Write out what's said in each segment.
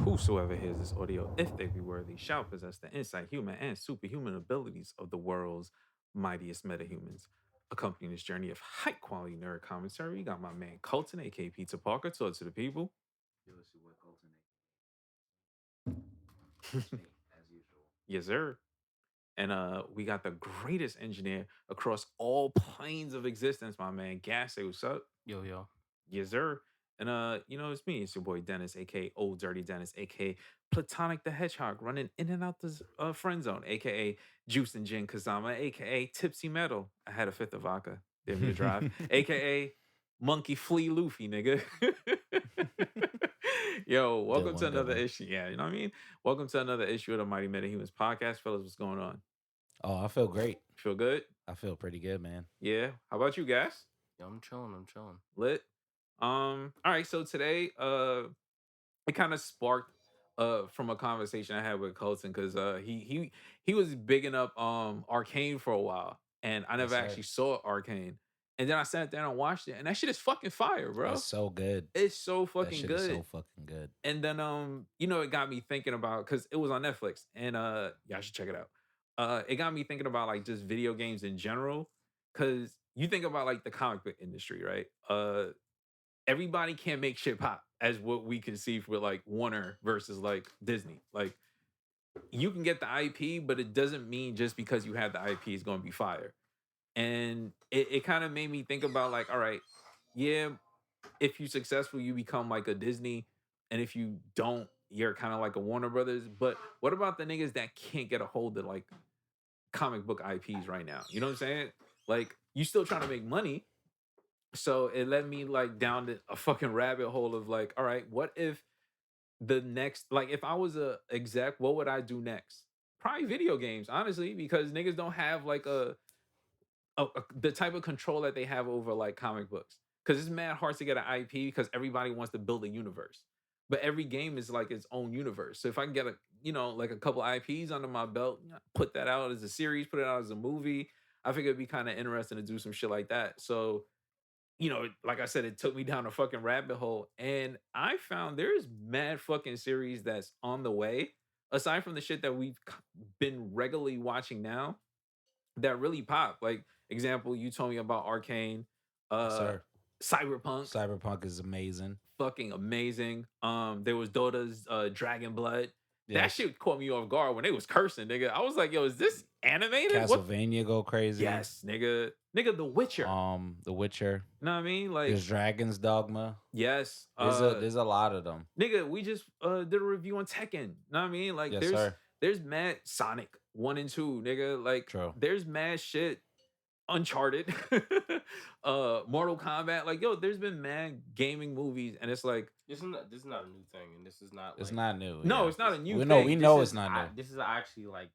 Whosoever hears this audio, if they be worthy, shall possess the insight, human, and superhuman abilities of the world's mightiest metahumans. Accompanying this journey of high quality nerd commentary, you got my man Colton, aka Pizza Parker, talk to the people. Yo, it's your boy Colton. Yes, It's me, as usual. sir. And we got the greatest engineer across all planes of existence, my man Gas. Say what's up? Yo, yo. Yes, sir. And it's me, it's your boy Dennis, aka Old Dirty Dennis, aka Platonic the Hedgehog, running in and out the friend zone, aka Juice and Gin Kazama, aka Tipsy Metal. I had a fifth of vodka. Didn't mean to drive. aka Monkey Flea Luffy, nigga. Yo, welcome to another issue. Yeah, you know what I mean? Welcome to another issue of the Mighty Metahumans podcast. Fellas, what's going on? Oh, I feel great. Feel good? I feel pretty good, man. Yeah. How about you guys? Yo, I'm chilling. Lit. All right, so today it kind of sparked from a conversation I had with Colton because he was bigging up Arcane for a while, and I never Yes, sir. actually saw Arcane. And then I sat down and watched it, and that shit is fucking fire, bro. It's so good. It's so That fucking shit good. is so fucking good. And then it got me thinking about because it was on Netflix, and y'all should check it out. It got me thinking about like just video games in general, because you think about like the comic book industry, right? Everybody can't make shit pop as what we can see with like Warner versus like Disney. Like you can get the IP, but it doesn't mean just because you have the IP is going to be fire. And it kind of made me think about like, all right, yeah, if you're successful, you become like a Disney, and if you don't, you're kind of like a Warner Brothers. But what about the niggas that can't get a hold of like comic book IPs right now? You know what I'm saying? Like you still trying to make money. So it led me like down a fucking rabbit hole of like, all right, what if the next, like if I was a exec, what would I do next? Probably video games, honestly, because niggas don't have like the type of control that they have over like comic books. Because it's mad hard to get an IP because everybody wants to build a universe. But every game is like its own universe. So if I can get like a couple IPs under my belt, put that out as a series, put it out as a movie, I think it'd be kind of interesting to do some shit like that. So like I said, it took me down a fucking rabbit hole. And I found there's mad fucking series that's on the way, aside from the shit that we've been regularly watching now, that really pop. Like, example, you told me about Arcane, Yes, sir. Cyberpunk, Cyberpunk is amazing. fucking amazing. There was Dota's Dragon Blood. That Yes. shit caught me off guard when they was cursing, nigga. I was like, yo, is this animated? What? Castlevania go crazy. Yes, nigga. Nigga, The Witcher. The Witcher. You know what I mean? Like, There's Dragon's Dogma. yes. There's a lot of them. Nigga, we just did a review on Tekken. You know what I mean? Like, Yes, there's sir. there's mad Sonic 1 and 2, nigga. Like, True. there's mad shit. Uncharted, Mortal Kombat. Like, yo, there's been mad gaming movies, and it's like This is not a new thing, and this is not. It's like, not new. no, yeah. it's not a new We thing. know. We This know is- it's not new. This is actually like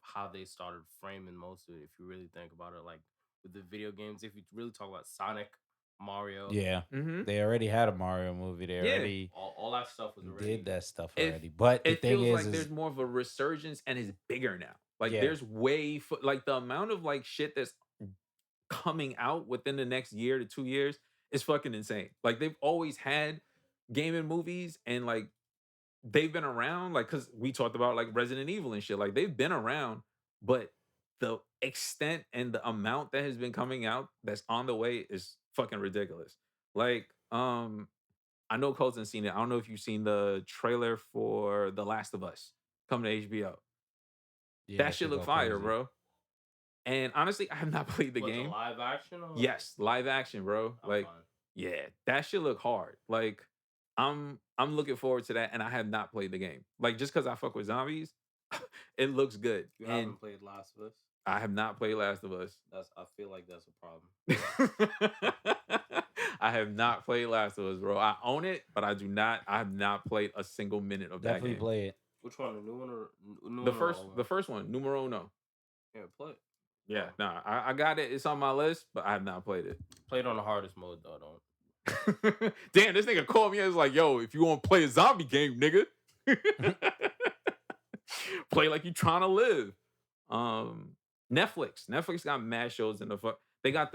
how they started framing most of it. If you really think about it, like with the video games, if you really talk about Sonic, Mario, Yeah. Mhm. They already had a Mario movie. They Yeah. already all that stuff was already did that stuff It- already. But the It thing feels like is there's more of a resurgence, and it's bigger now. Like, Yeah. there's like the amount of like shit that's coming out within the next year to 2 years is fucking insane. Like, they've always had gaming movies, and like they've been around, like, because we talked about like Resident Evil and shit. Like, they've been around, but the extent and the amount that has been coming out that's on the way is fucking ridiculous. Like, I know Colton's seen it. I don't know if you've seen the trailer for The Last of Us coming to HBO. yeah, That shit go look fire, crazy. bro. And honestly, I have not played the What, game. live action. Or Yes, live action, bro. I'm Like, fine. yeah, that shit look hard. Like, I'm looking forward to that, and I have not played the game. Like, just because I fuck with zombies, it looks good. You And haven't played Last of Us. I have not played Last of Us. I feel like that's a problem. I have not played Last of Us, bro. I own it, but I have not played a single minute of Definitely that game. play it. Which one? The new one or new The one or first, old one? the first one, numero uno. Yeah, play it. Yeah, nah, I got it. It's on my list, but I have not played it. Play it on the hardest mode though. Don't. Damn, this nigga called me and was like, yo, if you want to play a zombie game, nigga, play like you trying to live. Netflix got mad shows in the fuck. They got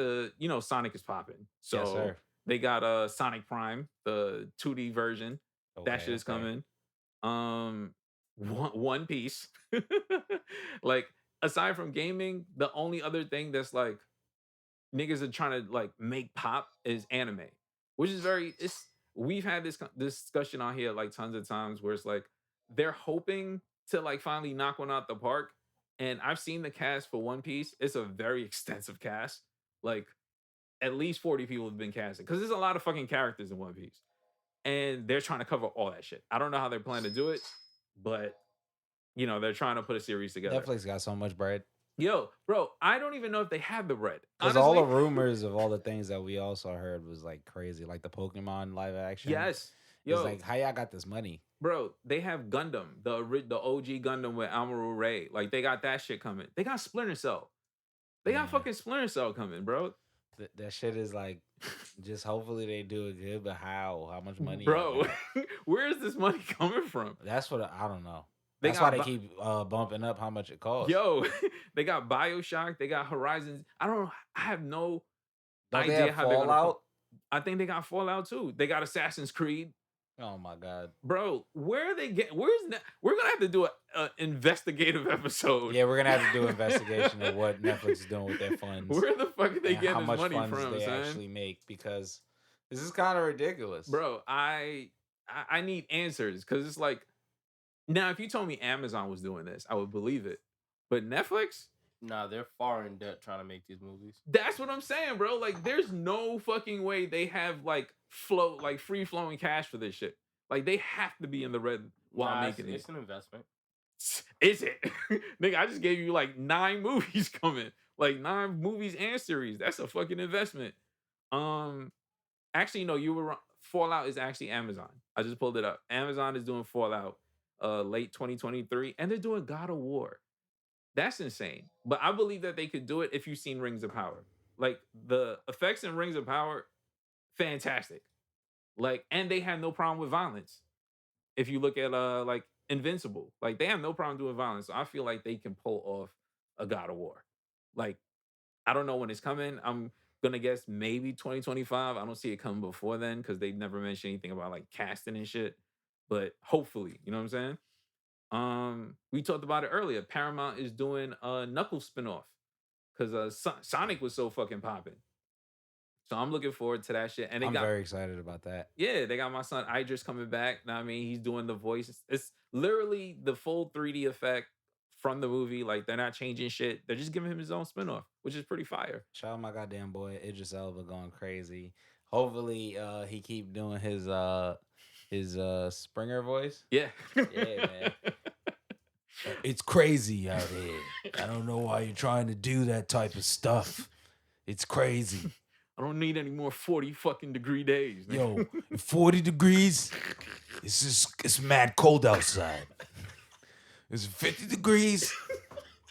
Sonic is popping. So Yes, sir. they got Sonic Prime, the 2D version. That shit is coming. One Piece. Like, aside from gaming, the only other thing that's like niggas are trying to like make pop is anime, which is we've had this discussion on here like tons of times where it's like they're hoping to like finally knock one out the park. And I've seen the cast for One Piece. It's a very extensive cast. Like, at least 40 people have been casted because there's a lot of fucking characters in One Piece. And they're trying to cover all that shit. I don't know how they plan to do it, but they're trying to put a series together. Netflix got so much bread. Yo, bro, I don't even know if they have the bread. Because all the rumors of all the things that we also heard was like crazy, like the Pokemon live action. Yes. Yo, it's like, how y'all got this money? Bro, they have Gundam, the OG Gundam with Amaru Ray. Like, they got that shit coming. They got Splinter Cell. They got fucking Splinter Cell coming, bro. That shit is like, just hopefully they do it good, but how? How much money? Bro, where is this money coming from? That's what I don't know. That's why they keep bumping up how much it costs. Yo, they got BioShock. They got Horizons. I don't know. I have no idea they have how they're gonna. I think they got Fallout too. They got Assassin's Creed. Oh my god, bro, where are they getting? We're gonna have to do an investigative episode. Yeah, we're gonna have to do an investigation of what Netflix is doing with their funds. Where the fuck are they getting how this much money funds from? they son? actually make, because this is kind of ridiculous, bro. I need answers, because it's like, now if you told me Amazon was doing this, I would believe it, but Netflix. Nah, they're far in debt trying to make these movies. That's what I'm saying, bro. Like, there's no fucking way they have like free flowing cash for this shit. Like, they have to be in the red while making it. It's an investment. Is it? Nigga, I just gave you like 9 movies coming. Like 9 movies and series. That's a fucking investment. Actually, no, you were wrong. Fallout is actually Amazon. I just pulled it up. Amazon is doing Fallout late 2023, and they're doing God of War. That's insane. But I believe that they could do it if you've seen Rings of Power. Like, the effects in Rings of Power, fantastic. Like, and they have no problem with violence. If you look at like Invincible, like, they have no problem doing violence. So I feel like they can pull off a God of War. Like, I don't know when it's coming. I'm gonna guess maybe 2025. I don't see it coming before then, because they never mentioned anything about like casting and shit. But hopefully, you know what I'm saying? We talked about it earlier. Paramount is doing a Knuckles spinoff because Sonic was so fucking popping. So I'm looking forward to that shit. And I'm very excited about that. Yeah, they got my son Idris coming back. Know what I mean, he's doing the voice. It's literally the full 3D effect from the movie. Like, they're not changing shit. They're just giving him his own spinoff, which is pretty fire. Shout out my goddamn boy Idris Elba going crazy. Hopefully he keep doing his Springer voice. Yeah. Yeah, man. It's crazy out here. I don't know why you're trying to do that type of stuff. It's crazy. I don't need any more 40 fucking degree days. Yo, 40 degrees. It's mad cold outside. It's 50 degrees.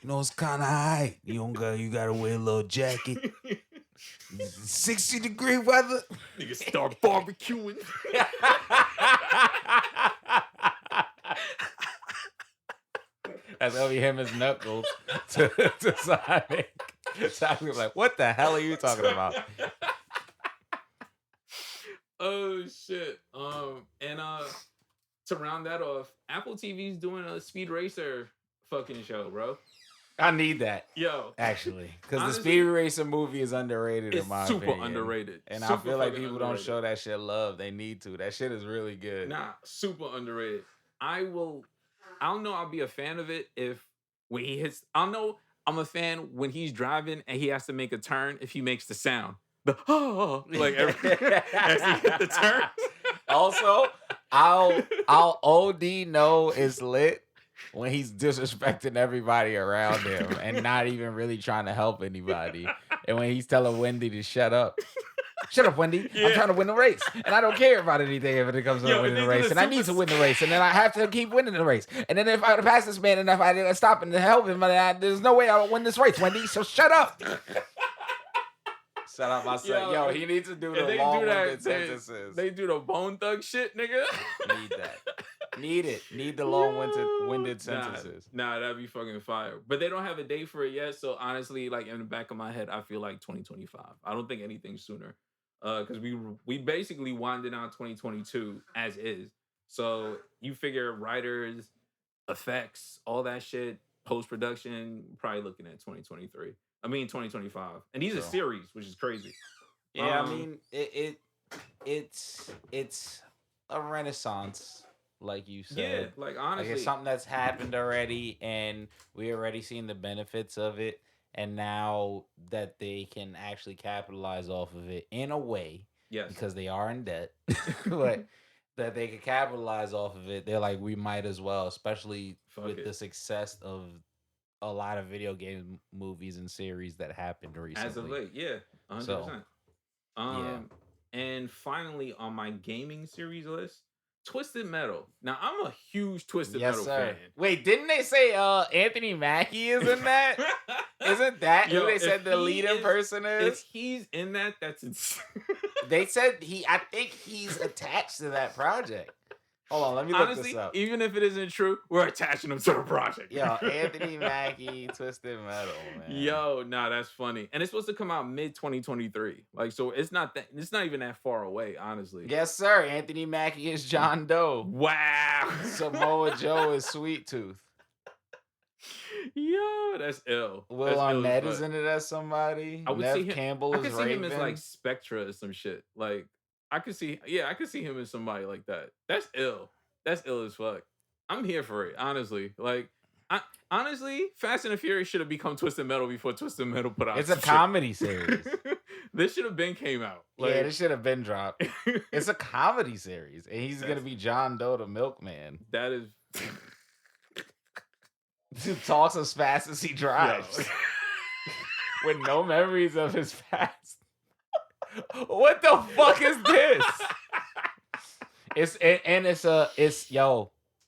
You know, it's kind of high. You gotta wear a little jacket. 60-degree weather. Niggas start barbecuing. That's gonna be him as Knuckles to Sonic. Sonic's like, what the hell are you talking about? Oh shit. And to round that off, Apple TV's doing a Speed Racer fucking show, bro. I need that. Yo. Actually. Because the Speed Racer movie is underrated in my opinion. Super underrated. And super I feel like people underrated. don't show that shit love. They need to. That shit is really good. Nah, super underrated. I don't know I'll be a fan of it if when he hits. I'll know I'm a fan when he's driving and he has to make a turn if he makes the sound. The like as he hit the turn. Also, I'll OD know it's lit when he's disrespecting everybody around him and not even really trying to help anybody. And when he's telling Wendy to shut up. Shut up, Wendy. Yeah. I'm trying to win the race. And I don't care about anything if it comes to winning the race. And I need to win the race. And then I have to keep winning the race. And then if I pass this man and if I stop and help him, there's no way I'll win this race, Wendy. So shut up. Shout out my son. Yo, he needs to do the long-winded sentences. They do the Bone Thug shit, nigga. Need that. Need it. Need the long-winded sentences. Nah, that'd be fucking fire. But they don't have a date for it yet. So honestly, like in the back of my head, I feel like 2025. I don't think anything sooner. Because we basically winded down 2022 as is. So you figure writers, effects, all that shit, post-production, probably looking at 2023. I mean 2025. And these are series, which is crazy. Yeah, I mean it's a renaissance, like you said. Yeah, like honestly, it's something that's happened already, and we already seen the benefits of it. And now that they can actually capitalize off of it in a way, yes, because they are in debt, but that they can capitalize off of it, they're like, we might as well, especially with the success of a lot of video game movies and series that happened recently. As of late, yeah, 100%. So, and finally on my gaming series list, Twisted Metal. Now I'm a huge Twisted Metal fan. Wait, didn't they say Anthony Mackie is in that? Isn't that who they said the lead person is? If he's in that, that's insane. They said I think he's attached to that project. Hold on, let me look this up. Even if it isn't true, we're attaching him to the project. Yo, Anthony Mackie, Twisted Metal, man. Yo, nah, that's funny. And it's supposed to come out mid-2023. Like, so it's not even that far away, honestly. Yes, sir. Anthony Mackie is John Doe. Wow. Samoa Joe is Sweet Tooth. Yo, that's ill. Will Arnett is in it as somebody. I would see him, Campbell is Raven. I could see him as like Spectra or some shit. Like, I could see him as somebody like that. That's ill. That's ill as fuck. I'm here for it, honestly. Like, honestly, Fast and the Furious should have become Twisted Metal before Twisted Metal put out. It's a comedy series. This should have been came out. Like, yeah, this should have been dropped. It's a comedy series, and he's gonna be John Doe, the milkman. That is. He talks as fast as he drives, with no memories of his past. What the fuck is this?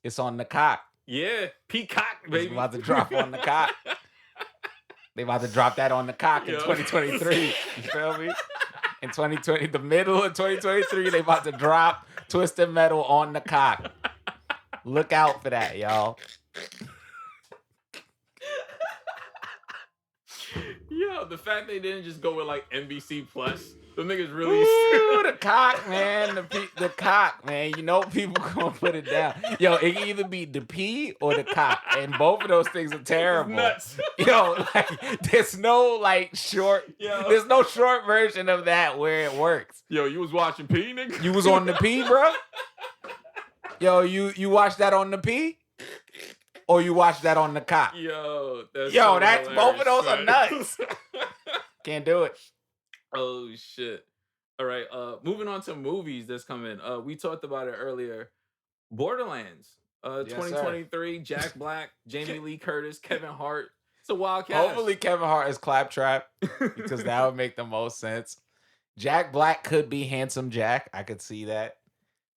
It's on the cock. Yeah, Peacock, baby. It's about to drop on the cock. They about to drop that on the cock in 2023. You feel me? In 2020, the middle of 2023, they about to drop Twisted Metal on the cock. Look out for that, y'all. Yo, the fact they didn't just go with like NBC Plus. The niggas really. Ooh, the cock, man. The cock, man. You know people gonna put it down. Yo, it can either be the P or the cock. And both of those things are terrible. Nuts. Yo, like, there's no like short. There's no short version of that where it works. Yo, you was watching P, nigga? You was on the P, bro? Yo, you watched that on the P? Or you watched that on the cock? Yo, that's both of those are nuts. Can't do it. Oh shit. All right. Moving on to movies that's coming. We talked about it earlier. Borderlands. 2023. Jack Black, Jamie Lee Curtis, Kevin Hart. It's a wild cast. Hopefully Kevin Hart is Claptrap because that would make the most sense. Jack Black could be Handsome Jack. I could see that.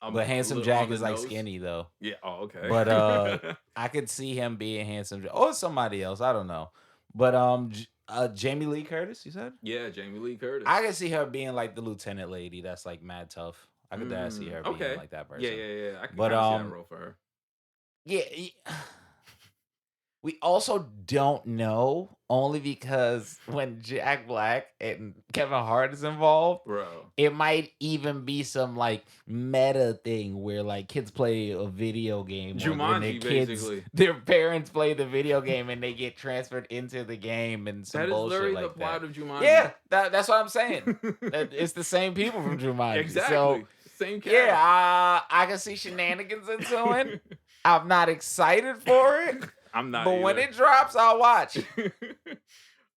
But Handsome Jack is like skinny though. Yeah. Oh, okay. But I could see him being Handsome Jack or somebody else. I don't know. But Jamie Lee Curtis, you said? Yeah, Jamie Lee Curtis. I could see her being like the lieutenant lady that's like mad tough. I could see her being like that person. Yeah. I can see that role for her. Yeah. We also don't know, only because when Jack Black and Kevin Hart is involved, bro, it might even be some like meta thing where like kids play a video game. Jumanji, basically. Their parents play the video game and they get transferred into the game and some bullshit like that. That is literally the plot of Jumanji. Yeah, that's what I'm saying. It's the same people from Jumanji. Exactly. So, same cast. Yeah, I can see shenanigans ensuing. I'm not excited for it. I'm not. But when it drops, I'll watch.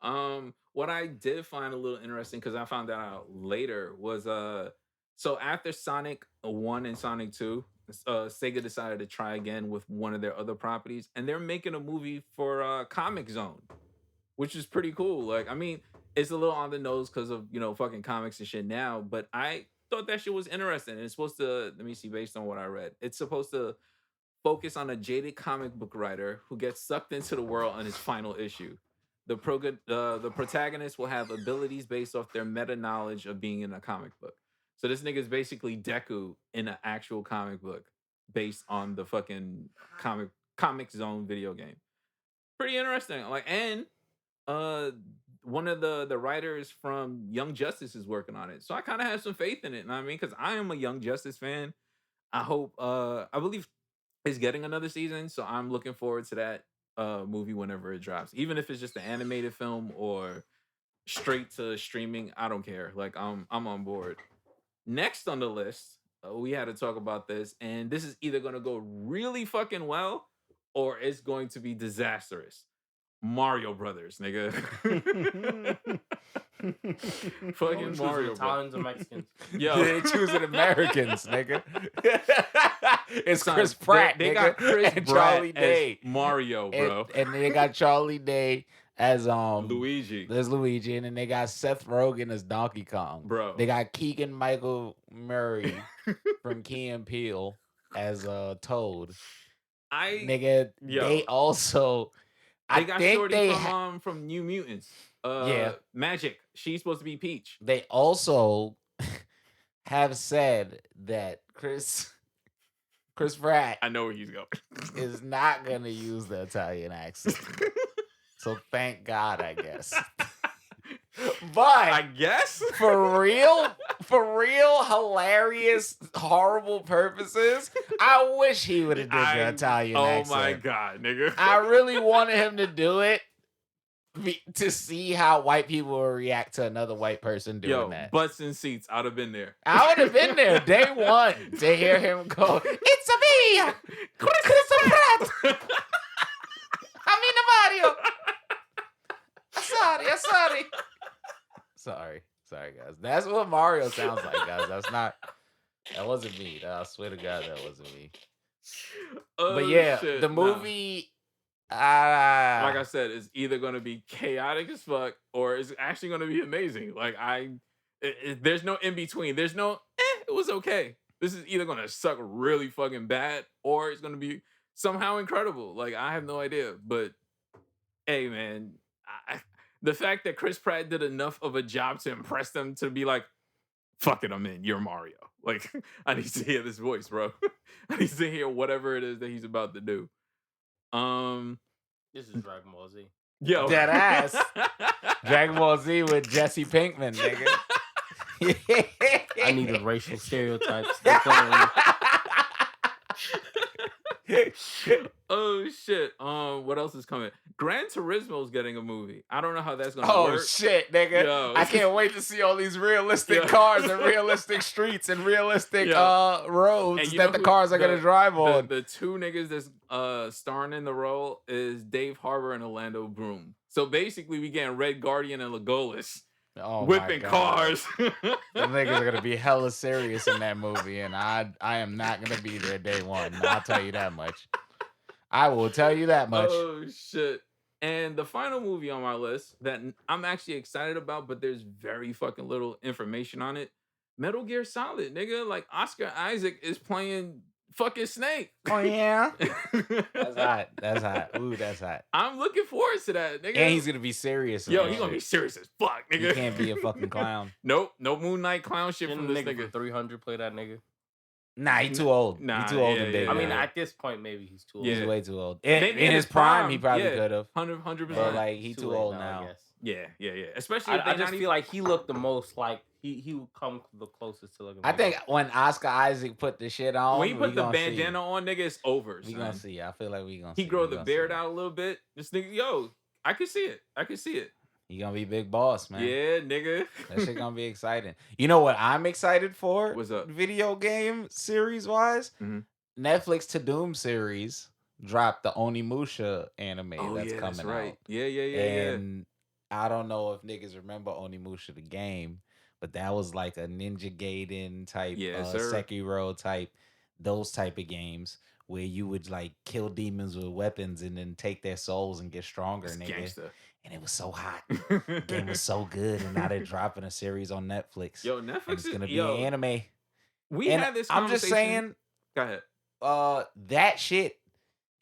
What I did find a little interesting, because I found that out later, was so after Sonic 1 and Sonic 2, Sega decided to try again with one of their other properties, and they're making a movie for Comic Zone, which is pretty cool. Like, I mean, it's a little on the nose because of, fucking comics and shit now, but I thought that shit was interesting. And it's supposed to, let me see, based on what I read, it's supposed to focus on a jaded comic book writer who gets sucked into the world on his final issue. the protagonist will have abilities based off their meta knowledge of being in a comic book. So this nigga's basically Deku in an actual comic book based on the fucking comic zone video game. Pretty interesting. Like, and one of the writers from Young Justice is working on it. So I kind of have some faith in it. You know what I mean? Because I am a Young Justice fan. I hope I believe it's getting another season. So I'm looking forward to that movie whenever it drops. Even if it's just an animated film or straight to streaming, I don't care. Like I'm on board. Next on the list, we had to talk about this, and this is either gonna go really fucking well or it's going to be disastrous. Mario Brothers, nigga. Fucking Mario Brothers. Italians or Mexicans. Yo, They choosing Americans, nigga. It's son, Chris Pratt. They nigga, got Chris and Pratt Charlie Day. as Mario, bro. And they got Charlie Day as Luigi, There's Luigi, and then they got Seth Rogen as Donkey Kong. bro. They got Keegan Michael Murray from Key and Peele as Toad. Nigga, Yo. they also They I got think Shorty they from New Mutants. Yeah. Magic. She's supposed to be Peach. they also have said that Chris Pratt I know where he's going. is not gonna use the Italian accent. So thank God, I guess. But I guess for real, hilarious, horrible purposes, I wish he would have did the Italian accent. Oh my god, nigga. I really wanted him to do it to see how white people will react to another white person doing that. Butts and seats. I'd have been there. I would have been there day one to hear him go, "It's a me, Chris Pratt. I'm in Mario. Sorry, guys. That's what Mario sounds like, guys. That wasn't me. I swear to God, that wasn't me. But yeah, shit, the nah. movie. Like I said, it's either gonna be chaotic as fuck or it's actually gonna be amazing. Like there's no in between. There's no it was okay. This is either gonna suck really fucking bad or it's gonna be somehow incredible. Like I have no idea. But hey, man, the fact that Chris Pratt did enough of a job to impress them to be like, fuck it, I'm in. You're Mario. Like I need to hear this voice, bro. I need to hear whatever it is that he's about to do. This is Dragon Ball Z. Yo. Dead ass. Dragon Ball Z with Jesse Pinkman, nigga. I needed racial stereotypes. Oh shit. What else is coming? Gran Turismo's getting a movie. I don't know how that's gonna Oh work. shit, nigga. Yo. I can't wait to see all these realistic Yo. cars and realistic streets and realistic Yo. roads And you that know the who- cars are gonna drive on. The two niggas that's starring in the role is Dave Harbour and Orlando Bloom. So basically we getting Red Guardian and Legolas Oh my whipping God. cars. The niggas are gonna be hella serious in that movie, and I am not gonna be there day one. I'll tell you that much. I will tell you that much. Oh shit. And the final movie on my list that I'm actually excited about, but there's very fucking little information on it. Metal Gear Solid, nigga. Like Oscar Isaac is playing fucking Snake. Oh yeah, that's hot. That's hot. Ooh, that's hot. I'm looking forward to that, nigga. And he's gonna be serious. in Yo, that he's gonna be shit. serious as fuck, nigga. He can't be a fucking clown. Nope, no Moon Knight clown shit Didn't from the this nigga nigga. from 300 play that nigga? Nah, he too old. Nah, he too old yeah, and yeah, big. I mean, yeah. at this point, maybe he's too old. He's Yeah. way too old. Maybe In his prime, he probably yeah, could have. 100%. But like, he He's too late old I now. guess. Yeah. Especially if I they just not feel like he looked the most like he would come the closest to looking. I like think him. when Oscar Isaac put the shit on, when he put we the gonna see. bandana on, nigga, it's over. We son. gonna see. I feel like we gonna see. He grow We the gonna beard see. out a little bit. This nigga, yo, I could see it. He gonna be big boss, man. Yeah, nigga. That shit gonna be exciting. You know what I'm excited for? What's up? Video game series wise, Mhm. Netflix to Doom series dropped the Onimusha anime that's yeah, coming that's right. out. Yeah. And I don't know if niggas remember Onimusha the game, but that was like a Ninja Gaiden type, Yes, sir. Sekiro type, those type of games where you would like kill demons with weapons and then take their souls and get stronger, It's nigga. gangsta. And it was so hot. The game was so good, and now they're dropping a series on Netflix. Yo, and Netflix it's is gonna be yo, an anime. We And had this I'm just conversation. saying, Go ahead. that shit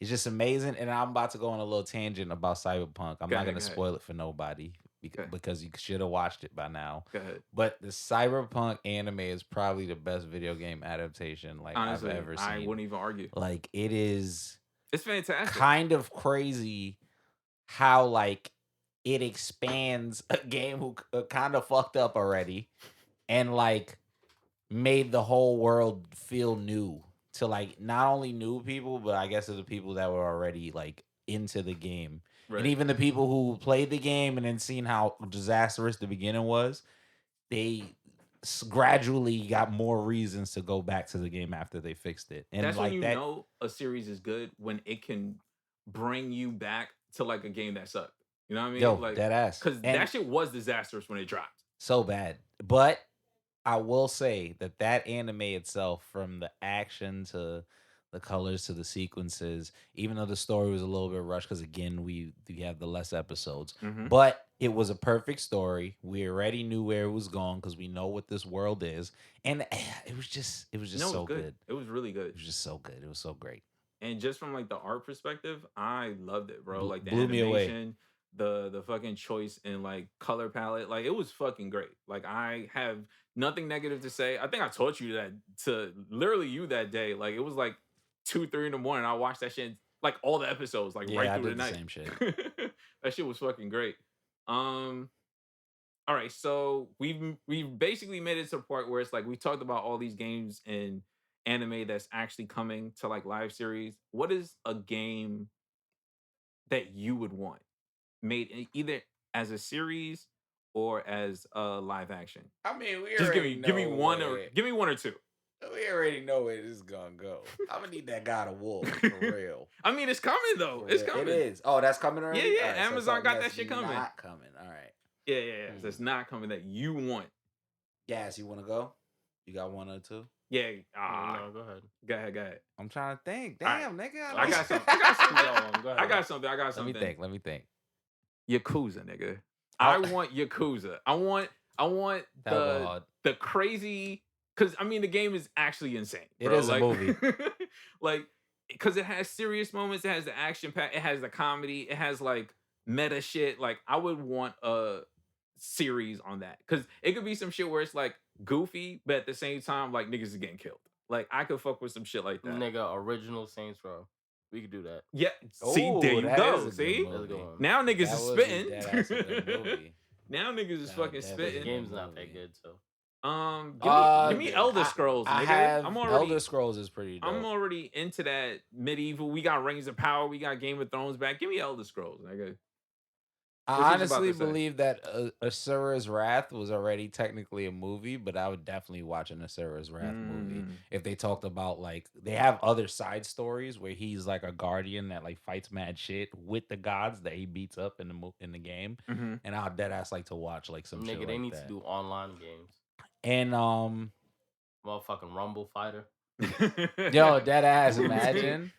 It's just amazing. And I'm about to go on a little tangent about Cyberpunk. I'm Go not ahead, going to go ahead. spoil it for nobody Okay. because you should have watched it by now. Go ahead. But the Cyberpunk anime is probably the best video game adaptation like Honestly, I've ever seen. I wouldn't even argue. Like it is It's fantastic. kind of crazy how like it expands a game who kind of fucked up already and like made the whole world feel new to like not only new people but I guess to the people that were already like into the game. Right. And even the people who played the game and then seen how disastrous the beginning was, they gradually got more reasons to go back to the game after they fixed it. And That's like when you that, know a series is good when it can bring you back to like a game that sucked. You know what I mean? yo, Like that ass. because And that shit was disastrous when it dropped. so bad. But I will say that anime itself, from the action to the colors to the sequences, even though the story was a little bit rushed, because again we have the less episodes, Mhm. but it was a perfect story. We already knew where it was going because we know what this world is, and it was just No, it so was good. It was really It good. was just so good. It was so great. And just from like the art perspective, I loved it, bro. Like the Blew me away. animation, the fucking choice and like color palette, like it was fucking great. Like I have nothing negative to say. I think I told you that to literally you that day. Like it was like 2, 3 in the morning. I watched that shit like all the episodes, like right Yeah, I through did the the night. same shit. That shit was fucking great. All right, so we've basically made it to the point where it's like we talked about all these games and anime that's actually coming to like live series. What is a game that you would want made either as a series or as a live action? I mean, we Just give me one or two. We already know where this is gonna go. I'm gonna need that God of War for real. I mean, it's coming though. For It's real. coming. It is. Oh, that's coming already. Yeah, All right, so Amazon something got that that's shit coming. Not coming. All right. Yeah. So it's not coming that you want. Gas, you want to go? You got one or two? Yeah. No, go ahead. Go ahead. I'm trying to think. All right. Damn, nigga. I got something. Go ahead. I got something. Let me think. Yakuza, nigga. I want Yakuza. I want That was hard. the crazy, because I mean the game is actually insane. It Bro. is a movie. Like, because it has serious moments, it has the action pack, it has the comedy, it has like meta shit. Like, I would want a series on that. Because it could be some shit where it's like goofy, but at the same time, like niggas is getting killed. Like, I could fuck with some shit like that. Nigga, original Saints Row. We could do that. Yeah. See, Ooh, there you that go. is a good See? movie. That's a good one. Now niggas That is would be spitting. dead-ass a good movie. Now niggas is That would fucking definitely spitting. The game's not movie. that good, so. Give me Elder Scrolls, nigga. I'm already Elder Scrolls is pretty dope. I'm already into that medieval. We got Rings of Power. We got Game of Thrones back. Give me Elder Scrolls, nigga. I What you about honestly to say? believe that Asura's Wrath was already technically a movie, but I would definitely watch an Asura's Wrath movie if they talked about like they have other side stories where he's like a guardian that like fights mad shit with the gods that he beats up in the game, Mhm. and I'd dead ass like to watch like some shit Nigga, they like need that. to do online games. And Motherfucking Rumble Fighter. yo, dead ass, imagine.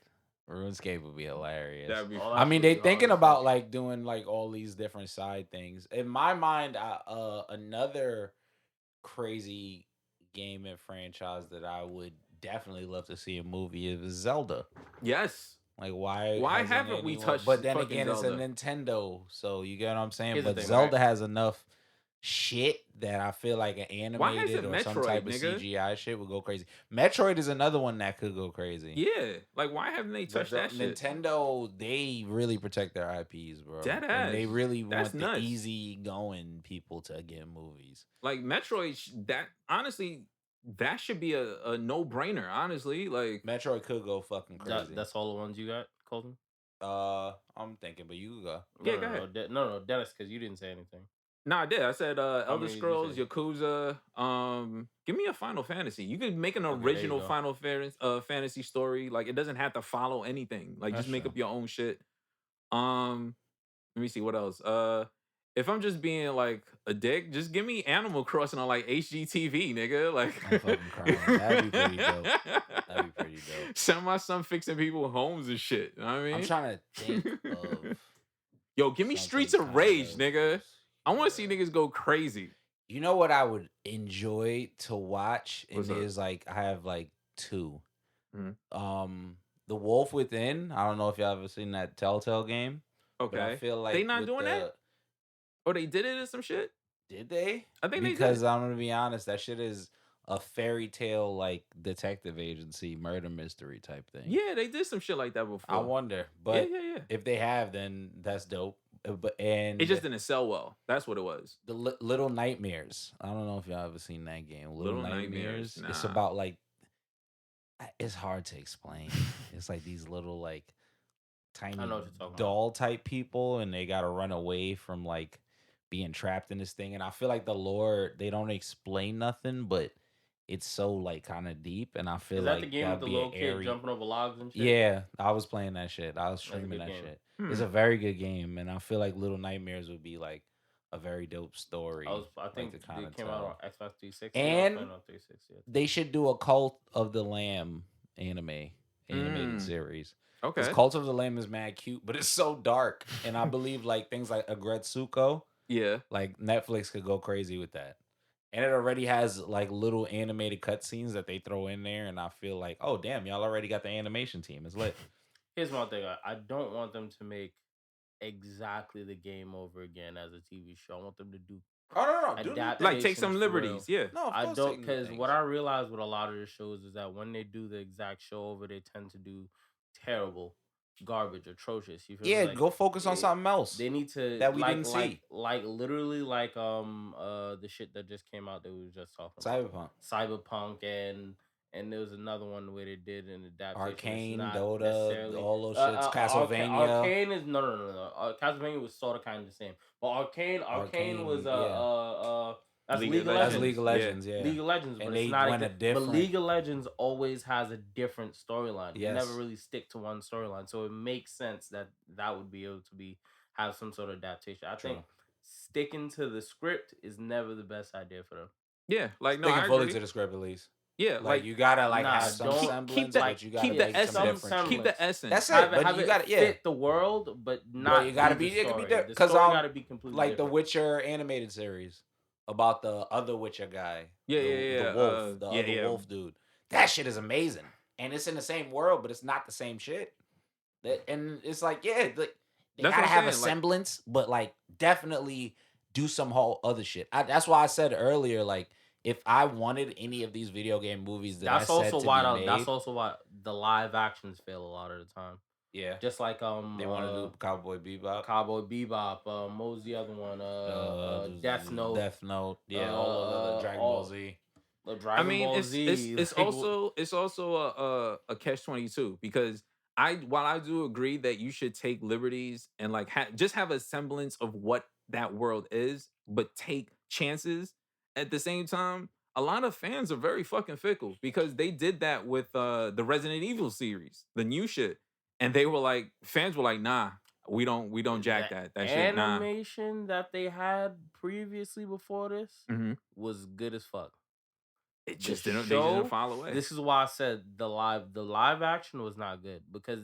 RuneScape would be hilarious. That'd be. All I that mean, shit they be thinking hard as about fuck. like doing like all these different side things. In my mind, another crazy game and franchise that I would definitely love to see a movie is Zelda. Yes. Like, why hasn't haven't we anyone- touched But then fucking again, Zelda? it's a Nintendo, so you get what I'm saying. Here's the But thing, Zelda right? has enough shit that I feel like an animated hasn't or some Metroid, type of nigga? CGI shit would go crazy. Metroid is another one that could go crazy. Yeah. Like, why haven't they But touched that shit? Nintendo, they really protect their IPs, bro. Dead And they ass. really That's want the nuts. easy going people to get movies. Like Metroid, that honestly, that should be a no brainer. Honestly, like Metroid could go fucking crazy. That's all the ones you got, Colton? I'm thinking, but you could go. Yeah, go ahead. No, Dennis, because you didn't say anything. no, I did. I said Elder many did you Scrolls, say? Yakuza. Give me a Final Fantasy. You could make an Okay, there you original go. Fantasy story. Like, it doesn't have to follow anything. Like, That's just make true. up your own shit. Let me see what else. If I'm just being like a dick, just give me Animal Crossing on like HGTV, nigga. Like, I'm fucking crying. That'd be pretty dope. That'd be pretty dope. Send my son fixing people's homes and shit. You know what I mean? I'm trying to think of. Yo, give me something Streets of kind Rage, of- nigga. I want to see niggas go crazy. You know what I would enjoy to watch, and What's up? there's like I have like two. Mhm. The Wolf Within. I don't know if y'all ever seen that Telltale game, but I Okay. feel like They not with doing that? Or they did it or some shit? Did they? I think they Because did. I'm gonna be honest, that shit is a fairy tale like detective agency murder mystery type thing. Yeah, they did some shit like that before. I wonder, Yeah, but yeah. if they have, then that's dope. But It just didn't sell well. That's what it was. the Little Nightmares. I don't know if y'all ever seen that game. Little Nightmares. It's Nah. about like it's hard to explain. It's like these little like tiny I know what you're talking about. doll type people, and they gotta run away from like being trapped in this thing. And I feel like the lore, they don't explain nothing, but it's so like kind of deep. And I feel Is that like the game with that'd the be little an kid airy. jumping over logs and shit? Yeah, I was playing that shit. I was a streaming good that game. shit. It's Hmm. a very good game, and I feel like Little Nightmares would be like a very dope story. I think to they kinda came out on tell. Xbox 360. And on 360. They should do a Cult of the Lamb animated Mm. series. Because Okay. Cult of the Lamb is mad cute, but it's so dark. And I believe like things like Agretsuko, Yeah. like Netflix could go crazy with that. And it already has like little animated cutscenes that they throw in there. And I feel like, oh damn, y'all already got the animation team. It's lit. Here's one thing. I don't want them to make exactly the game over again as a TV show. I want them to do Oh no, Like take adaptations some for liberties. real. Yeah. No, of I course don't, they can do because things. what I realize with a lot of the shows is that when they do the exact show over, they tend to do terrible, garbage, atrocious. You feel me? Yeah, Like, go focus on something else. They need to that we like didn't like see. like literally like the shit that just came out that we were just talking Cyberpunk. about. Cyberpunk and there was another one where they did an adaptation. Arcane, It's not Dota, necessarily- all those shits. Castlevania. Arcane is no. Castlevania was sort of kind of the same, but Arcane was that's League League of of That's Legends. League of Legends, yeah. League of Legends, but And it's they not went a But different- League of Legends always has a different storyline. You Yes. never really stick to one storyline, so it makes sense that would be able to have some sort of adaptation. I think True. sticking to the script is never the best idea for them. Yeah. Like no, Sticking I fully agree. to the script at least. Yeah. Like you gotta like Nah, have some don't- semblance, the- but you gotta keep the make essence. some different Some shit. Keep the essence. That's it. Have but have you it gotta fit the world, but not you gotta be be- it could be story. different, The 'cause, story gotta be completely like the different. Witcher animated series about the other Witcher guy. Yeah, the, yeah. The wolf, the yeah, other yeah. wolf dude. That shit is amazing, and it's in the same world, but it's not the same shit. And it's like, yeah, like, they That's what gotta I'm have a saying, like- semblance, but like definitely do some whole other shit. That's why I said earlier, like if I wanted any of these video game movies that That's I said also to why be made, that's also why the live actions fail a lot of the time. yeah, Just like they want to do Cowboy Bebop, Cowboy Bebop. What was the other one? Death Note. Death Note, yeah, all of the Dragon Ball Z. Dragon I mean, Ball it's Z. it's like, also a catch-22 because while I do agree that you should take liberties and like just have a semblance of what that world is, but take chances at the same time. A lot of fans are very fucking fickle because they did that with the Resident Evil series, the new shit, and they were like, fans were like, nah, we don't jack that shit, nah. animation that they had previously before this Mhm. was good as fuck. It The just didn't, they show, didn't follow away. This is why I said the live action was not good because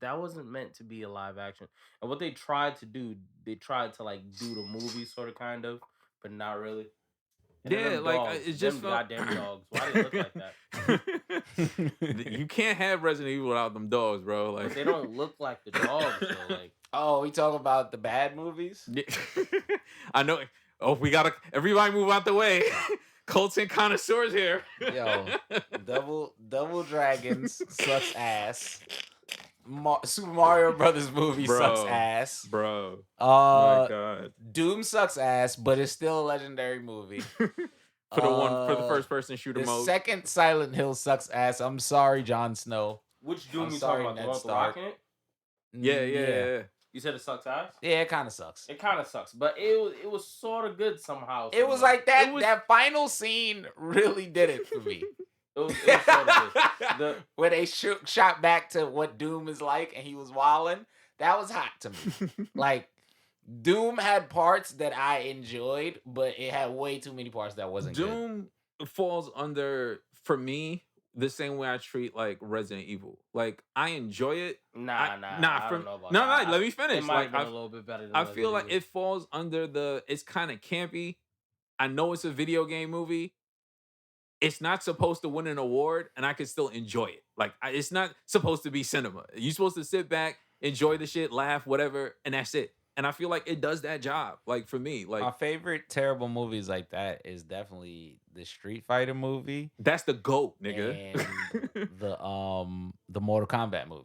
that wasn't meant to be a live action. And what they tried to do, they tried to like do the movie sort of kind of, but not really. And then Yeah, them like dogs, it just them felt goddamn dogs. Why they look like that? You can't have Resident Evil without them dogs, bro. But Like they don't look like the dogs though. Like Oh, we talk about the bad movies. Yeah. I know. Oh, we gotta everybody move out the way. Colton connoisseurs here. Yo, Double Dragons sucks ass. Super Mario Brothers movie Bro. sucks ass. Bro. My Uh, God. Doom sucks ass, but it's still a legendary movie. For the first person shooter The mode. second Silent Hill sucks ass. I'm sorry, Jon Snow. which Doom I'm you sorry, talking about? The Ned one with the Stark. rock in it? Yeah. You said it sucks ass. Yeah, it kind of sucks. It kind of sucks, but it was sort of good somehow. It was somewhere. like that. It was- That final scene really did it for me. It was sort of good. Where they shot back to what Doom is like, and he was wilding. That was hot to me. Like Doom had parts that I enjoyed, but it had way too many parts that wasn't good. Doom falls under, for me, the same way I treat like Resident Evil. Like I enjoy it. Nah, I I don't know about no, that. let me finish. It might Like have been I a little bit better than I feel Resident like Evil. it falls under it's kind of campy. I know it's a video game movie. it's not supposed to win an award, and I can still enjoy it. Like it's not supposed to be cinema. You're supposed to sit back, enjoy the shit, laugh, whatever, and that's it. And I feel like it does that job. Like for me, like My favorite terrible movies like that is definitely the Street Fighter movie that's the GOAT, nigga. and the Mortal Kombat movie.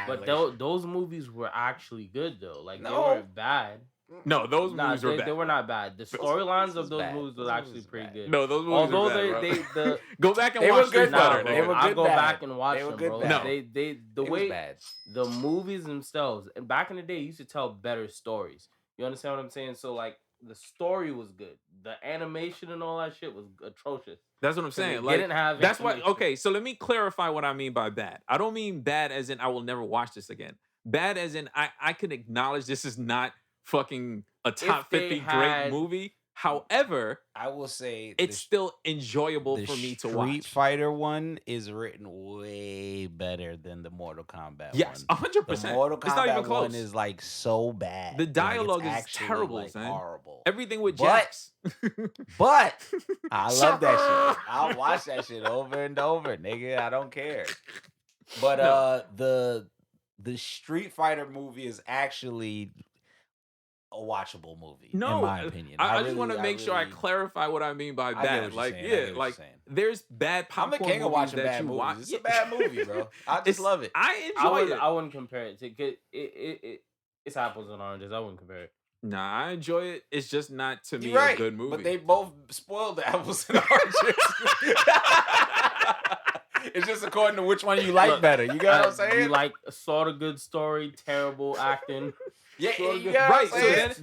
But Annihilation. those movies were actually good though. Like they No. weren't bad. No, those Nah, movies were bad. they were not bad. The storylines was of those bad. movies was Those actually movies pretty bad. good. No, those movies Although were bad, bro. they Go back and They watch were Street good, Fighter, though. nigga. They were I'll good go bad. back and watch They were them, good bro. bad. No. The It was way bad. the movies themselves, and back in the day, you used to tell better stories. You understand what I'm saying? So like the story was good. The animation and all that shit was atrocious. That's what I'm 'Cause they saying. Like didn't have that's why. information. Okay, so let me clarify what I mean by bad. I don't mean bad as in I will never watch this again. Bad as in I can acknowledge this is not fucking a top they 50 great had- movie. However, I will say it's still enjoyable the for me to Street watch. Fighter one is written way better than the Mortal Kombat Yes, one. 100%. The Mortal It's not even Kombat close. one is like so bad. The Like, it's dialogue is actually, terrible, like, son. horrible. Everything with But- Jax. But I love that shit. I'll watch that shit over and over, nigga. I don't care. But No. the Street Fighter movie is actually a watchable movie, No, in my opinion. I just really- want to make sure I really- clarify what I mean by I get bad. what you're Like, saying. I get yeah, what like you're saying. there's bad I'm the popcorn king of movies watching that bad you movies. watch. It's a bad movie, bro. I just love it. I enjoy it. I wouldn't compare it to it's apples and oranges. I wouldn't compare it. Nah, I enjoy it. It's just not to me You're right, a good movie. but they both spoiled the apples and oranges. It's just according to which one you like Look, better. You got what I'm saying? You like sort of good story, terrible acting. yeah, sort of you good- got Right, what I'm so saying?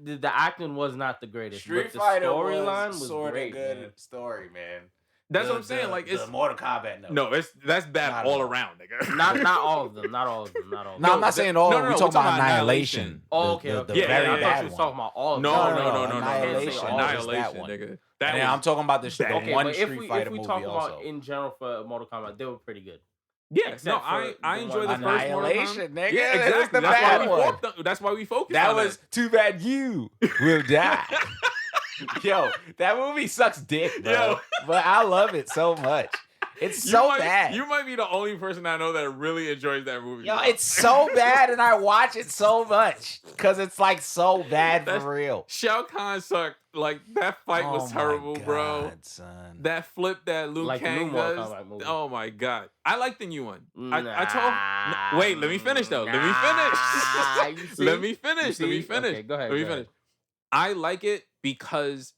then- The acting was not the greatest. Street but the Fighter storyline was was sort great. of good Man. story, man. That's what I'm saying. Like, it's the Mortal Kombat. no, that's bad Not at all all. around, nigga. Not all of them. Not all of them. Not all. Of No, them. I'm not saying all. no, we're no, talking we're talking about about Annihilation. Annihilation. Oh, The- okay, the, okay. the Yeah, very I thought bad you was one. talking about all of No, them. no, no, no, no, Annihilation. no. That Annihilation, one. nigga. And That I'm was talking about the bad. Okay, one but Street Fighter if we movie talk also. about in general for Mortal Kombat, they were pretty good. yeah. except No, for I the enjoy the one- first Mortal Kombat. Annihilation, nigga. Yeah, That's exactly. the That's why bad we one. That's why we focused That on was too bad you will die. Yo, that movie sucks dick, bro. Yo. But I love it so much. It's You so might- bad. You might be the only person I know that really enjoys that movie. Yo, bro. it's so bad, and I watch it so much because it's like so bad That's- for real. Shao Kahn sucked. Like that fight was Oh my terrible, bro. God, son. That flip that Liu Like the new Kang Mortal does. Kombat movie. Oh my god, I like the new one. I Nah, told. Wait, let me finish though. Let me nah, you finish. see? Let me You finish. Let me see? finish. Okay, go ahead. Let me go ahead. finish. I like it because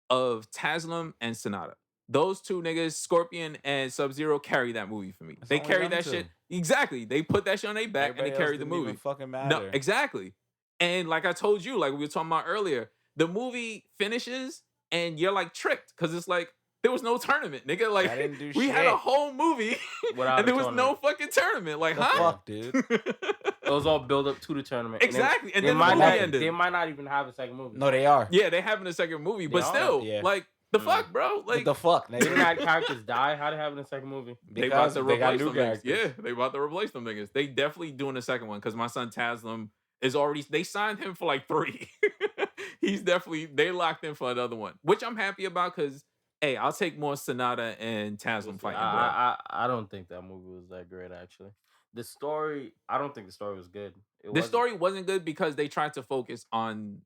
of Taslim and Sonata. Those two niggas, Scorpion and Sub-Zero, carry that movie for me. It's They only carry them that two. shit. Exactly. They put that shit on their back Everybody and they carry else the didn't even movie. fucking matter. No, exactly. And like I told you, like we were talking about earlier, the movie finishes and you're like tricked because it's like there was no tournament, nigga. Like I didn't do we had shit. a whole movie Without and there a was no tournament. fucking tournament. Like, The huh? fuck, dude? It was all build up to the tournament. And Exactly. And they then the might movie not. ended. They might not even have a second movie. No, they are. Yeah, they having a second movie, but They are? still, Yeah. like the Mm. fuck, bro. What Like the fuck, nigga? Didn't that characters die? How they having a second movie? they about Because to they got replace new them niggas. characters. Yeah, they about to replace them niggas. They definitely doing a second one because my son Taslim is already. They signed him for like 3. He's definitely they locked in for another one, which I'm happy about because hey, I'll take more Sonata and Taslim fighting, bro. I don't think that movie was that great actually. The story, I don't think the story was good. It The wasn't. story wasn't good because they tried to focus on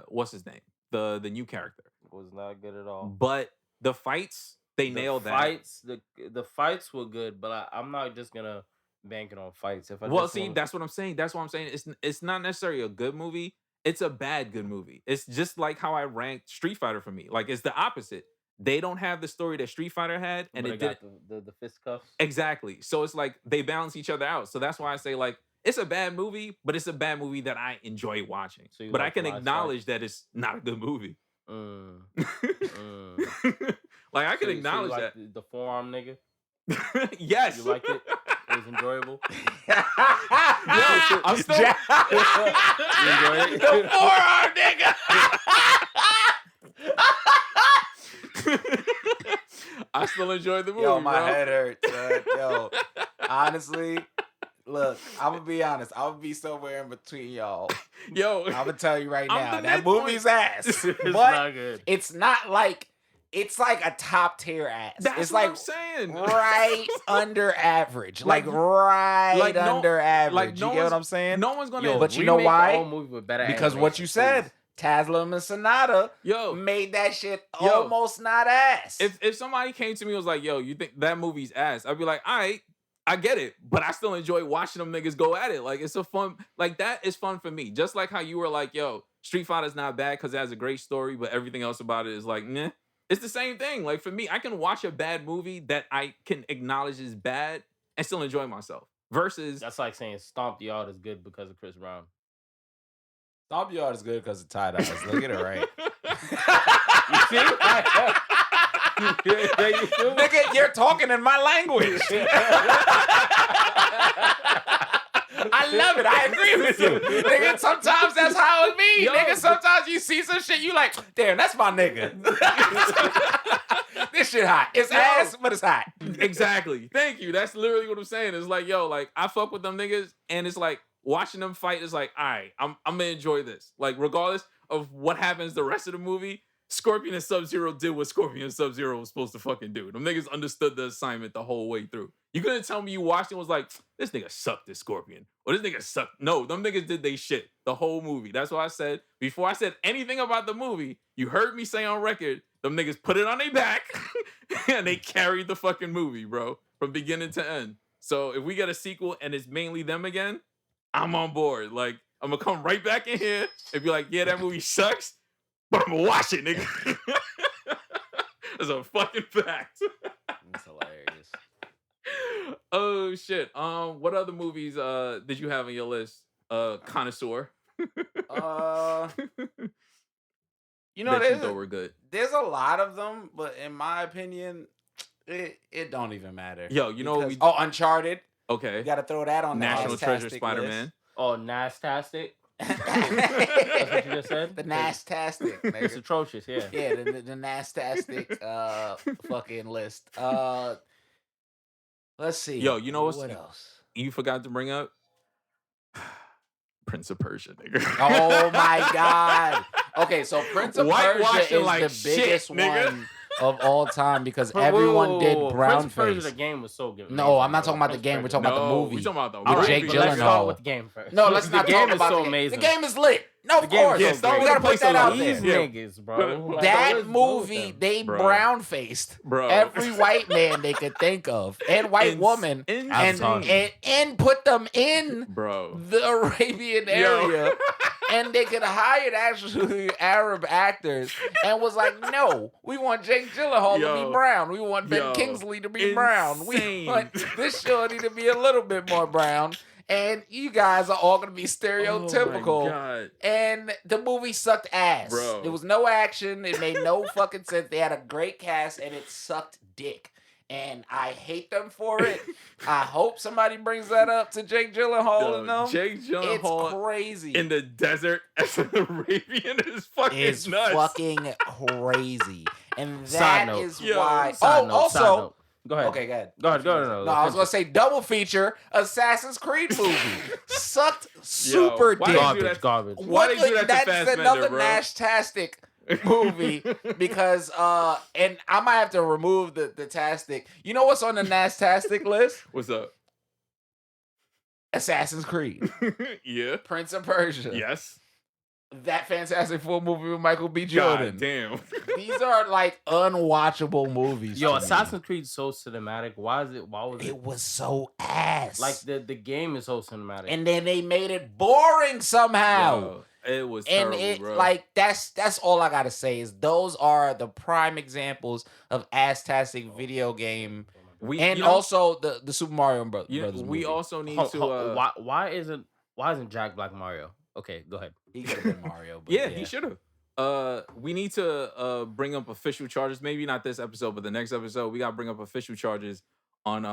what's his name, the new character, was not good at all. but the fights they nailed that. fights, the fights were good, but I'm not just gonna bank it on fights. If I Well, just see, want- that's what I'm saying. That's what I'm saying. It's not necessarily a good movie. It's a bad good movie. It's just like how I ranked Street Fighter for me. Like it's the opposite. They don't have the story that Street Fighter had, and but it got did the fist cuffs. exactly. So it's like they balance each other out. So that's why I say like it's a bad movie, but it's a bad movie that I enjoy watching. So you but I like can the last acknowledge that it's not a good movie. Mm. Like I can So you acknowledge like that. the forearm nigga. Yes, You liked it? It was enjoyable. I'm still. You enjoyed it? The forearm, nigga. I still enjoyed the movie. Yo, my bro. head hurts, son. Yo, honestly, look, I'm gonna be honest. I'm gonna be somewhere in between y'all. Yo, I'm gonna tell you right I'm now, the that midpoint. movie's ass. It's but not good. it's not like it's like a top tier ass. That's it's what like I'm saying. right under average. Like Like- right like no- under average. like you no get what one's- I'm saying? No one's gonna. Yo, But you know remake why? The whole movie with better Because what you animation, said, Taslim and Sonata Yo, made that shit Yo. almost not ass. if somebody came to me and was like, "Yo, you think that movie's ass?" I'd be like, "All right, I get it, but I still enjoy watching them niggas go at it. Like it's a fun, like that is fun for me. Just like how you were like, "Yo, Street Fighter's not bad because it has a great story, but everything else about it is like, nah." It's the same thing. Like for me, I can watch a bad movie that I can acknowledge is bad and still enjoy myself. Versus, That's like saying Stomp the Yard is good because of Chris Brown. Stomp Yard is good because of tie dyes. Look at it right. You see? Yeah, you feel me? Nigga, you're talking in my language. I love it. I agree with you. Nigga, sometimes that's how it be. Yo, Nigga, sometimes you see some shit, you like, damn, that's my nigga. This shit hot. It's ass, but it's hot. exactly. Thank you. That's literally what I'm saying. It's like, yo, like I fuck with them niggas, and it's like watching them fight is like, all right, I'm gonna enjoy this. Like, regardless of what happens the rest of the movie, Scorpion and Sub-Zero did what Scorpion and Sub-Zero was supposed to fucking do. Them niggas understood the assignment the whole way through. You couldn't tell me you watched it and was like, this nigga sucked this Scorpion. Or this nigga sucked. No, them niggas did they shit the whole movie. That's why I said, before I said anything about the movie, you heard me say on record, them niggas put it on their back and they carried the fucking movie, bro, from beginning to end. So if we get a sequel and it's mainly them again, I'm on board. Like, I'm gonna come right back in here and be like, yeah, that movie sucks, but I'm gonna watch it, nigga. That's a fucking fact. It's hilarious. Oh shit. What other movies did you have on your list? Connoisseur. You know, that you thought were good. there's a lot of them, but in my opinion, it don't even matter. Yo, you know what Because- Uncharted. Okay. You got to throw that on National the Treasure Nastastic Spider-Man. Oh, Nastastic. list. That's what you just said? The Nastastic. It's nigga. atrocious, yeah. Yeah, the Nastastic fucking list. Let's see. Yo, you know what's- what else? You forgot to bring up Prince of Persia, nigga. Oh my god. Okay, so Prince of Whitewashing Persia is like the shit, biggest nigga. one of all time because But whoa, everyone whoa, did whoa. brown Prince of Persia, face. the game was so good. No, I'm not talking about the game. We're talking about the movie. We talking about the All with movie. right, Jake but let's Gyllenhaal. start with the game first. No, let's The not game talk is about so the game. amazing. The game is lit. No, The of game is course. so Yeah, start we with gotta the put that place out alone. These there. Yeah. niggas, bro. Like, That what is movie, with them? they Bro. brown faced Bro. every white man they could think of and white woman Insane. and put them in Bro. the Arabian area. And they could hire actually Arab actors and was like, no, we want Jake Gyllenhaal to Yo. be brown. We want Ben Yo. Kingsley to be brown. We Insane. want this shorty to be a little bit more brown. And you guys are all going to be stereotypical. Oh my God. And the movie sucked ass. Bro. There was no action. It made no fucking sense. They had a great cast and it sucked dick. And I hate them for it. I hope somebody brings that up to Jake Gyllenhaal Yo, and them. Jake It's Gyllenhaal crazy. in the desert as an Arabian is fucking It's nuts. fucking crazy. And Side that note. is Yo. why. Side Oh, note, side also. note. Go ahead. Okay, go ahead. Go ahead. No, I was gonna say double feature Assassin's Creed movie. Sucked super why dick. did you do that? Garbage. Why they do that to That's Fassbender, another bro? Nash-tastic movie because and I might have to remove the tastic. You know what's on the Nash-tastic list? What's up? Assassin's Creed, Yeah. Prince of Persia, Yes. that Fantastic Four movie with Michael B. God Jordan. damn. These are like unwatchable movies. Yo, to me. Assassin's Creed is so cinematic. Why was it? It was so ass. Like the game is so cinematic. and then they made it boring somehow. Yo, it was And terrible, it bro. like that's all I gotta say is those are the prime examples of ass-tastic video game, we and you know, also the Super Mario Brothers. we movie. also need Hold- to hold- why isn't Jack Black Mario? Okay, go ahead. He could have been Mario. But yeah, he should have. We need to bring up official charges. Maybe not this episode, but the next episode we gotta bring up official charges on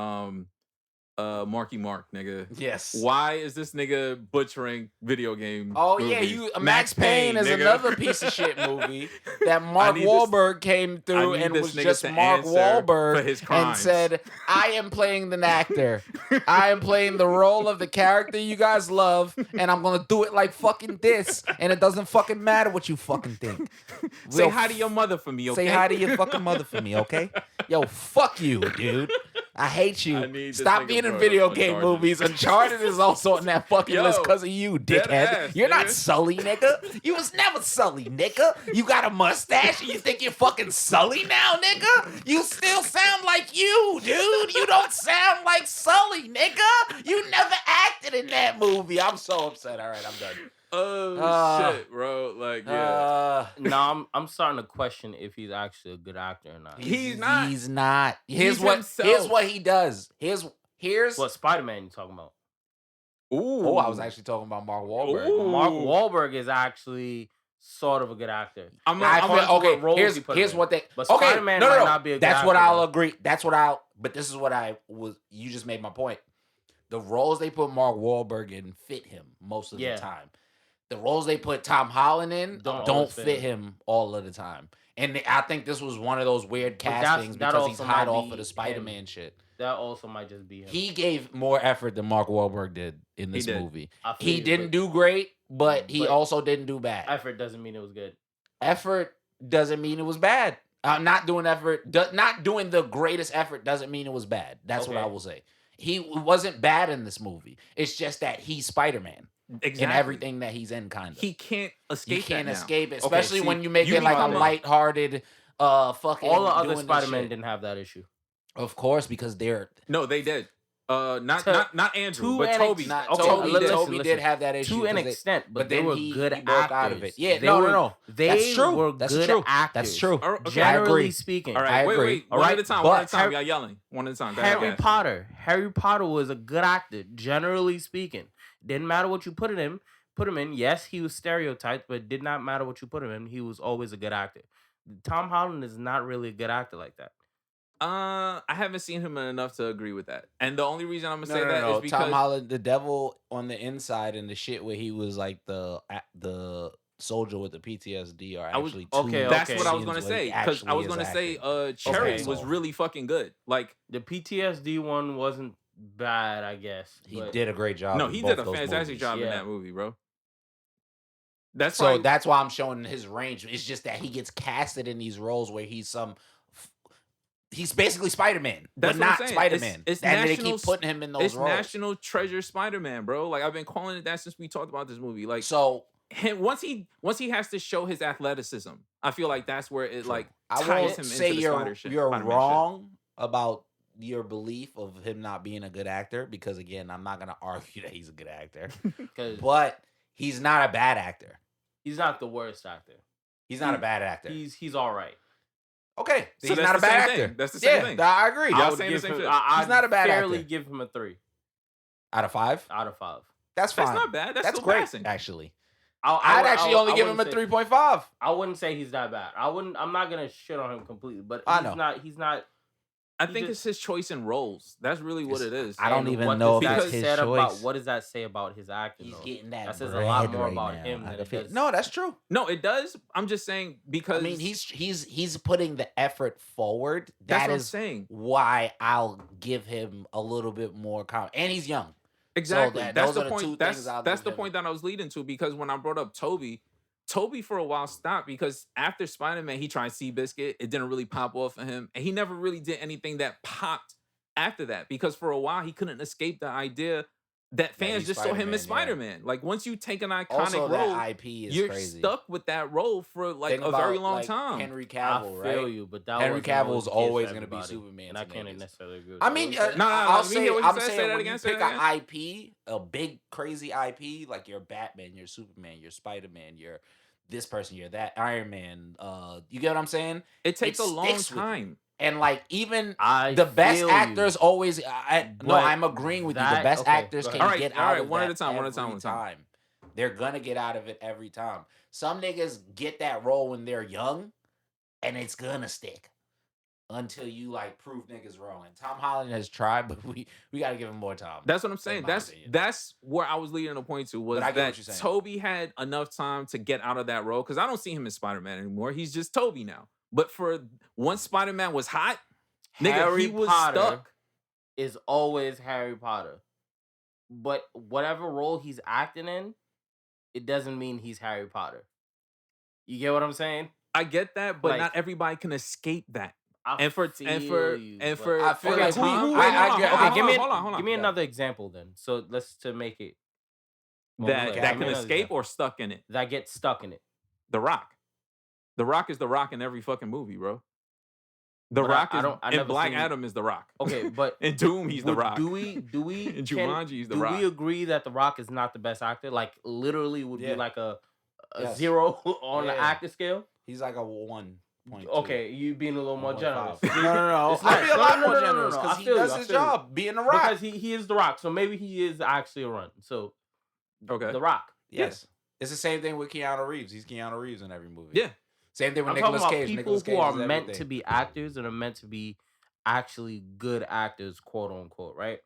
Marky Mark, nigga. Yes. Why is this nigga butchering video game? Oh yeah, movies? Max Payne is nigga. another piece of shit movie that Mark need this- Wahlberg came through need and this was nigga just to Mark answer Wahlberg for his and crimes. said, "I am playing the actor. I am playing the role of the character you guys love, and I'm gonna do it like fucking this, and it doesn't fucking matter what you fucking think. Say Real hi to your mother for me, okay? Say hi to your fucking mother for me, okay? Yo, fuck you, dude. I hate I you. need this Stop nigga being in brought video up game Uncharted. movies. Uncharted is also on that fucking Yo, list because of you, dead dickhead. ass, You're not nigga. Sully, nigga. You was never Sully, nigga. You got a mustache and you think you're fucking Sully now, nigga? You still sound like you, dude. You don't sound like Sully, nigga. You never acted in that movie. I'm so upset. All right, I'm done. Oh shit, bro. Like, yeah. No, I'm starting to question if he's actually a good actor or not. He's not. He's not. Here's He's what himself. he does. Here's What Spider-Man you talking about? Ooh. Oh, I was actually talking about Mark Wahlberg. Ooh. Mark Wahlberg is actually sort of a good actor. I'm I not. feel- what okay, roles here's he put here's him in. what they. But okay, Spider-Man no, might no, not be a good That's what actor, I'll though. agree. But this is what I was. You just made my point. The roles they put Mark Wahlberg in fit him most of Yeah. the time. The roles they put Tom Holland in Don't don't always fit fit him all of the time. And I think this was one of those weird But castings that because he's also hot might off be of the Spider-Man shit. That also might just be him. He gave more effort than Mark Wahlberg did in this did. movie. I feel He you, didn't but do great, but he But- also didn't do bad. effort doesn't mean it was good. Effort doesn't mean it was bad. Not doing not doing the greatest effort doesn't mean it was bad. That's what Okay. I will say. He wasn't bad in this movie. It's just that he's Spider-Man Exactly. in everything that he's in, kind of. He can't escape. You can't that now. escape it, Okay, especially see, when you make you it like a talking about- lighthearted, fucking. All the other doing this Spider-Man shit. didn't have that issue. Of course, because they're No, they did. Not To- Andrew, to but an Toby. not. Okay, Toby, listen, Toby did listen. have that issue To an 'cause they- extent, but they then were he good broke actors. out of it. Yeah, They no, were, no, no. They That's true. were That's good true. actors. That's true. Oh, okay. I Generally agree. speaking. All right, I wait, agree. wait. All One right, at a time. but One at a time. Harry- Y'all yelling. One at a time. Go ahead, Harry go ahead. Potter. Harry Potter was a good actor, generally speaking. Didn't matter what you put him in. Yes, he was stereotyped, but it did not matter what you put him in. He was always a good actor. Tom Holland is not really a good actor like that. I haven't seen him enough to agree with that. And the only reason I'm gonna say No, that is because Tom Holland, the devil on the inside, and the shit where he was like the soldier with the PTSD are I was actually okay, two that's okay. what I was scenes gonna where he say. Because I actually was is gonna say acting. Cherry Okay. was really fucking good. Like The PTSD one wasn't bad, I guess. He but did a great job. no, in he both did a those fantastic movies. job in Yeah. that movie, bro. That's So probably, that's why I'm showing his range. It's just that he gets casted in these roles where he's basically Spider-Man, That's but what I'm not saying. Spider-Man. It's and they national- keep putting him in those it's roles. National Treasure Spider-Man, bro. Like I've been calling it that since we talked about this movie. Like So once he has to show his athleticism, I feel like that's where it like I ties won't him say into the you're Spider-Man shit. wrong about your belief of him not being a good actor, because again, I'm not gonna argue that he's a good actor, because but he's not a bad actor. he's not the worst actor. He's not a bad actor. He's all right. Okay, So he's that's not a the bad same thing. actor. That's the same yeah, thing. I agree. Y'all I would saying the give same him. shit. I'd not a bad fairly actor. give him a 3 Out of 5, out of 5. that's fine. That's not bad. That's still great, passing. actually. I'd I'd actually only give him a 3.5. I wouldn't say he's that bad. I'm not gonna shit on him completely, but I he's know. not. He's not. I He think just- it's his choice in roles. That's really what it is. I don't and even what know does if that it's his say about choice. what does that say about his acting? He's though? getting that. That says a lot bread more right about now. him I than it feel- does- No, that's true. No, it does. I'm just saying because I mean, he's putting the effort forward. that's That what I'm is saying. why I'll give him a little bit more and he's young. Exactly. that- That's those the are the two point. things That's I'll that's give the him. point that I was leading to, because when I brought up Toby for a while stopped because after Spider-Man he tried Seabiscuit. It didn't really pop off for him, and he never really did anything that popped after that, because for a while he couldn't escape the idea that fans he's just saw him as Spider-Man, Spider-Man. Like once you take an iconic Also, role, that IP is you're crazy. stuck with that role for like Think a very about, long like, time. Henry I Cavill, feel right? you, but that Henry wasn't Cavill's the case always for gonna be everybody, Superman and to I can't niggas. necessarily agree with I that. mean, What you said? I'll let me hear what you I'm said. Say saying that when again, you say pick that an IP, a big crazy IP, like you're Batman, you're Superman, you're Spider-Man, you're this person, you're that Iron Man. You get what I'm saying? It takes it a long sticks with you. time. And like even I the best feel actors you. always. No, But I'm agreeing with you. The that- best okay, actors go can ahead. All right, get all out right, of one at that a time, one at a time, every one at a time. They're gonna get out of it every time. Some niggas get that role when they're young, and it's gonna stick. until you like prove niggas wrong. And Tom Holland has tried, but we got to give him more time. That's what I'm in saying. my That's opinion. that's where I was leading a point to was But I get that what you're saying. Toby had enough time to get out of that role because I don't see him as Spider-Man anymore. He's just Toby now. But for once Spider-Man was hot, nigga, Harry he was Potter stuck. is always Harry Potter. But whatever role he's acting in, it doesn't mean he's Harry Potter. You get what I'm saying? I get that, but Like- not everybody can escape that. I And for feel and for you, and but- for I feel okay, like Tom, who- wait, I hold get- on, okay, hold on, hold on. give me Yeah. another example then. So let's to make it more that clear. that Give me can another escape example. or stuck in it. That gets stuck in it. The Rock. The Rock is the Rock in every fucking movie, bro. The But Rock I is don't- I in never Black seen- Adam is the Rock. Okay, but in Doom he's the Would- Rock. Do we in can- Jumanji he's the do Rock. we agree that The Rock is not the best actor? Like literally would Yeah. be like a Yes. 0 on the Yeah. actor scale? He's like a 1.2. Okay, you being a little more 1.5. generous. No. It's I'd not- be a lot no, more no, no, no, generous no, I because he feel you, does I his feel you. job being the Rock. Because he is The Rock, so maybe he is actually a run. So Okay. The Rock. Yes. It's the same thing with Keanu Reeves. He's Keanu Reeves in every movie. Yeah. Same thing with I'm talking Nicolas about Cage. people Nicolas Cage who are is meant everything. to be actors and are meant to be actually good actors, quote unquote, right?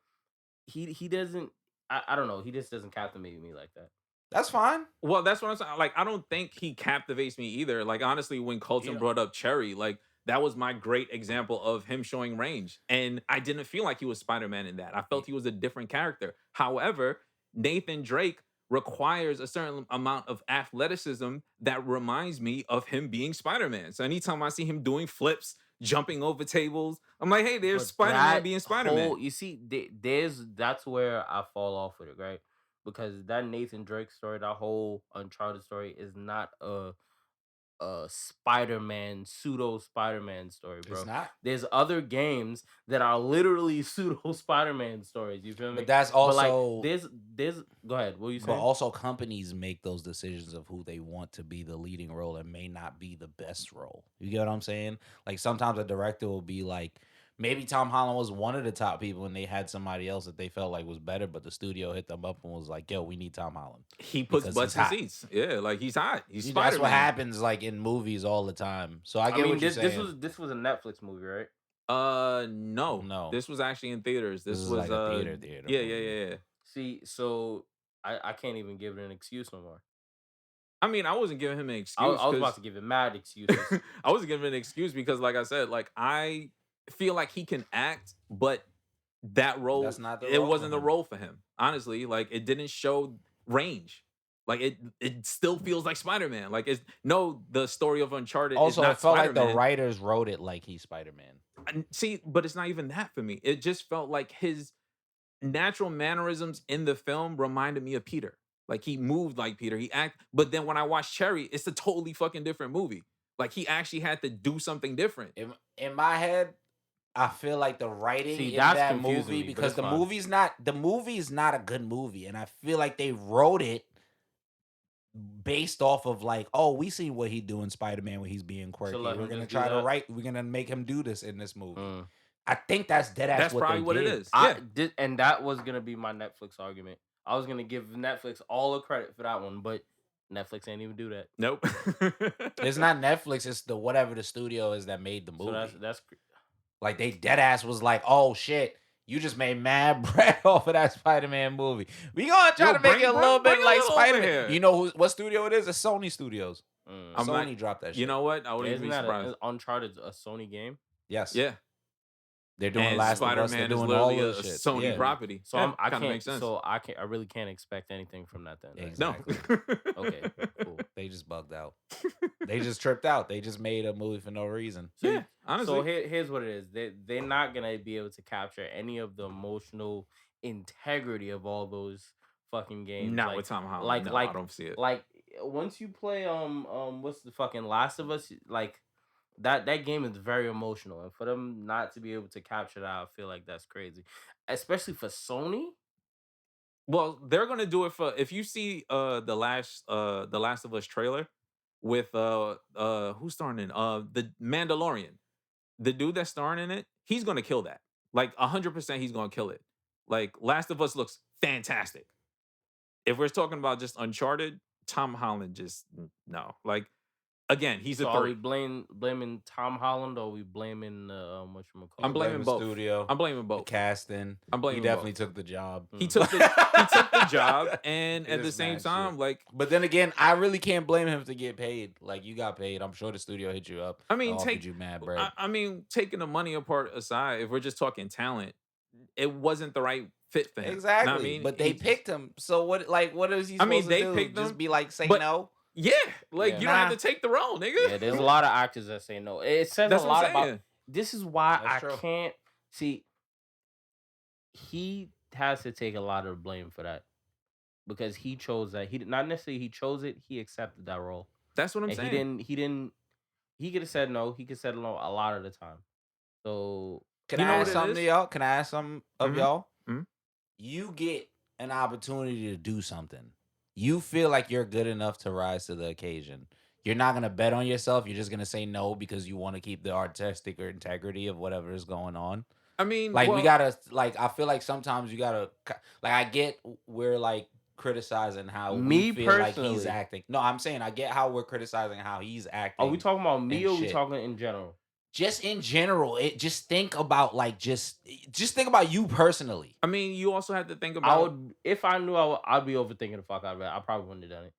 He doesn't. I don't know. He just doesn't captivate me like that. That's fine. Well, that's what I'm saying. Like, I don't think he captivates me either. Like, honestly, when Colton Yeah. brought up Cherry, like, that was my great example of him showing range. And I didn't feel like he was Spider-Man in that. I felt he was a different character. However, Nathan Drake requires a certain amount of athleticism that reminds me of him being Spider-Man. So anytime I see him doing flips, jumping over tables, I'm like, hey, there's But Spider-Man that being Spider-Man. whole- you see, that's where I fall off with it, right? Because that Nathan Drake story, that whole Uncharted story, is not a Spider-Man, pseudo Spider-Man story, bro. It's not. There's other games that are literally pseudo Spider-Man stories. You feel me? But that's But also. like there's go ahead. What were you But saying? also, companies make those decisions of who they want to be the leading role and may not be the best role. You get what I'm saying? Like sometimes a director will be like, maybe Tom Holland was one of the top people and they had somebody else that they felt like was better, but the studio hit them up and was like, yo, we need Tom Holland. He puts Because butts he's in hot. seats. Yeah, like he's hot. He's That's Spider-Man. what happens like in movies all the time. So I get what you're this saying. this was a Netflix movie, right? No. No. This was actually in theaters. This is was like a theater. Yeah, movie. yeah. See, so I can't even give it an excuse no more. I mean, I wasn't giving him an I excuse. was about 'cause- to give it mad excuses. I wasn't giving him an excuse because, like I said, like I feel like he can act, but that role, That's not the it role wasn't for the him. role for him. Honestly, like it didn't show range. Like it still feels like Spider-Man. Like it's no, the story of Uncharted is Also, not it felt like Spider-Man. the writers wrote it like he's Spider-Man. And see, but it's not even that for me. It just felt like his natural mannerisms in the film reminded me of Peter. Like he moved like Peter. He act, but then when I watched Cherry, it's a totally fucking different movie. Like he actually had to do something different. In my head, I feel like the writing See, in that's that confusing movie me, but because it's the fine. movie's not a good movie, and I feel like they wrote it based off of like, oh, we see what he do in Spider-Man when he's being quirky. let We're him gonna just do try to that? write. We're gonna make him do this in this movie. Mm. I think that's dead ass. That's what probably they what it did. is. Yeah. And that was gonna be my Netflix argument. I was gonna give Netflix all the credit for that one, but Netflix ain't even do that. Nope. It's not Netflix. It's the whatever the studio is that made the movie. So that's Like they dead ass was like, oh shit, you just made mad bread off of that Spider-Man movie. We gonna try Yo, to make bring- it a little bring bit a like little over Spider-Man. here. You know what studio it is? It's Sony Studios. I'm Sony not- dropped that shit. You know what? I wouldn't isn't even be that surprised. Uncharted a Sony game? Yes. Yeah. They're doing And Last of Us. They're Spider-Man is doing all literally a this shit. Sony Yeah. property. So Yeah, I kinda can't. makes sense. So I really can't expect anything from that then. right? No. Exactly. Okay, cool. They just bugged out. They just tripped out. They just made a movie for no reason. Yeah, honestly. So here's what it is. They're not gonna be able to capture any of the emotional integrity of all those fucking games. Not like, with Tom Holland. like- no, like- I don't see it. Like once you play what's the fucking Last of Us, like that game is very emotional, and for them not to be able to capture that, I feel like that's crazy, especially for Sony. Well, they're gonna do it for if you see the Last of Us trailer with who's starring in the Mandalorian, the dude that's starring in it, he's gonna kill that. Like 100% he's gonna kill it. Like Last of Us looks fantastic. If we're talking about just Uncharted, Tom Holland just no. Like again, he's a So are we 3. blaming Tom Holland or are we blaming I'm You whatchamacallit? blaming blame both. studio, I'm blaming the both. casting. I'm He blaming definitely both. took the job. He took the job, and He at the just same mad time, shit. like, But then again, I really can't blame him to get paid. Like, you got paid. I'm sure the studio hit you up I and mean, offered you mad bread. I mean, taking the money apart aside, if we're just talking talent, it wasn't the right fit for him. Know what I Exactly. mean, But they picked him. So what? Like, what is he I mean, supposed they to do? picked Just him, be like, say but no? yeah, like Yeah. you don't have Nah. to take the role, nigga. Yeah, there's a lot of actors that say no. It says That's a what lot I'm about. saying. This is why That's I true. can't see. He has to take a lot of blame for that because he chose that. He not necessarily he chose it. He accepted that role, That's what I'm and saying. he didn't. He could have said no. He could said no a lot of the time. So Can You I know ask what it something to is? y'all? Can I ask something of Mhm. y'all? Mhm. You get an opportunity to do something. You feel like you're good enough to rise to the occasion. You're not gonna bet on yourself. You're just gonna say no because you want to keep the artistic or integrity of whatever is going on. I mean, Like we well, gotta like I feel like sometimes you gotta like I get we're like criticizing how we Me feel like he's personally- acting. No, I'm saying I get how we're criticizing how he's acting. are we talking about me and or are we shit. talking in general? Just in general, it just think about like just think about you personally. I mean, you also have to think I about. would if I knew I'd be overthinking the fuck out of it. I probably wouldn't have done it.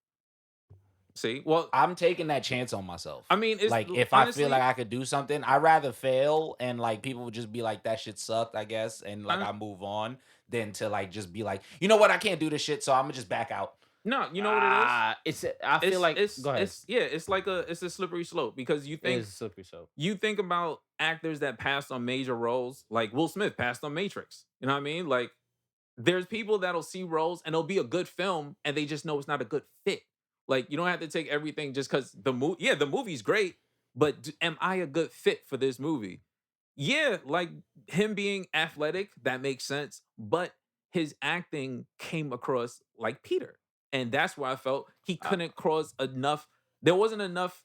See, well, I'm taking that chance on myself. I mean, it's like if honestly, I feel like I could do something, I'd rather fail and like people would just be like that shit sucked, I guess, and like I move on than to like just be like, you know what, I can't do this shit, so I'm gonna just back out. no, you know what it is. It's I feel like go ahead. It's like it's a slippery slope because you It think is a slippery slope. you think about actors that passed on major roles, like Will Smith passed on Matrix. You know what I mean? Like, there's people that'll see roles and it'll be a good film, and they just know it's not a good fit. Like, you don't have to take everything just because the movie's great, but am I a good fit for this movie? Yeah, like him being athletic, that makes sense, but his acting came across like Peter. And that's why I felt he couldn't cross enough. There wasn't enough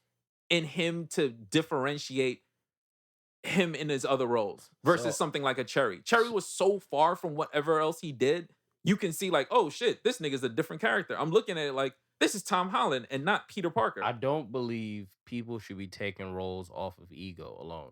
in him to differentiate him in his other roles versus So- something like a Cherry. Cherry was so far from whatever else he did. You can see like, oh shit, this nigga's a different character. I'm looking at it like this is Tom Holland and not Peter Parker. I don't believe people should be taking roles off of ego alone.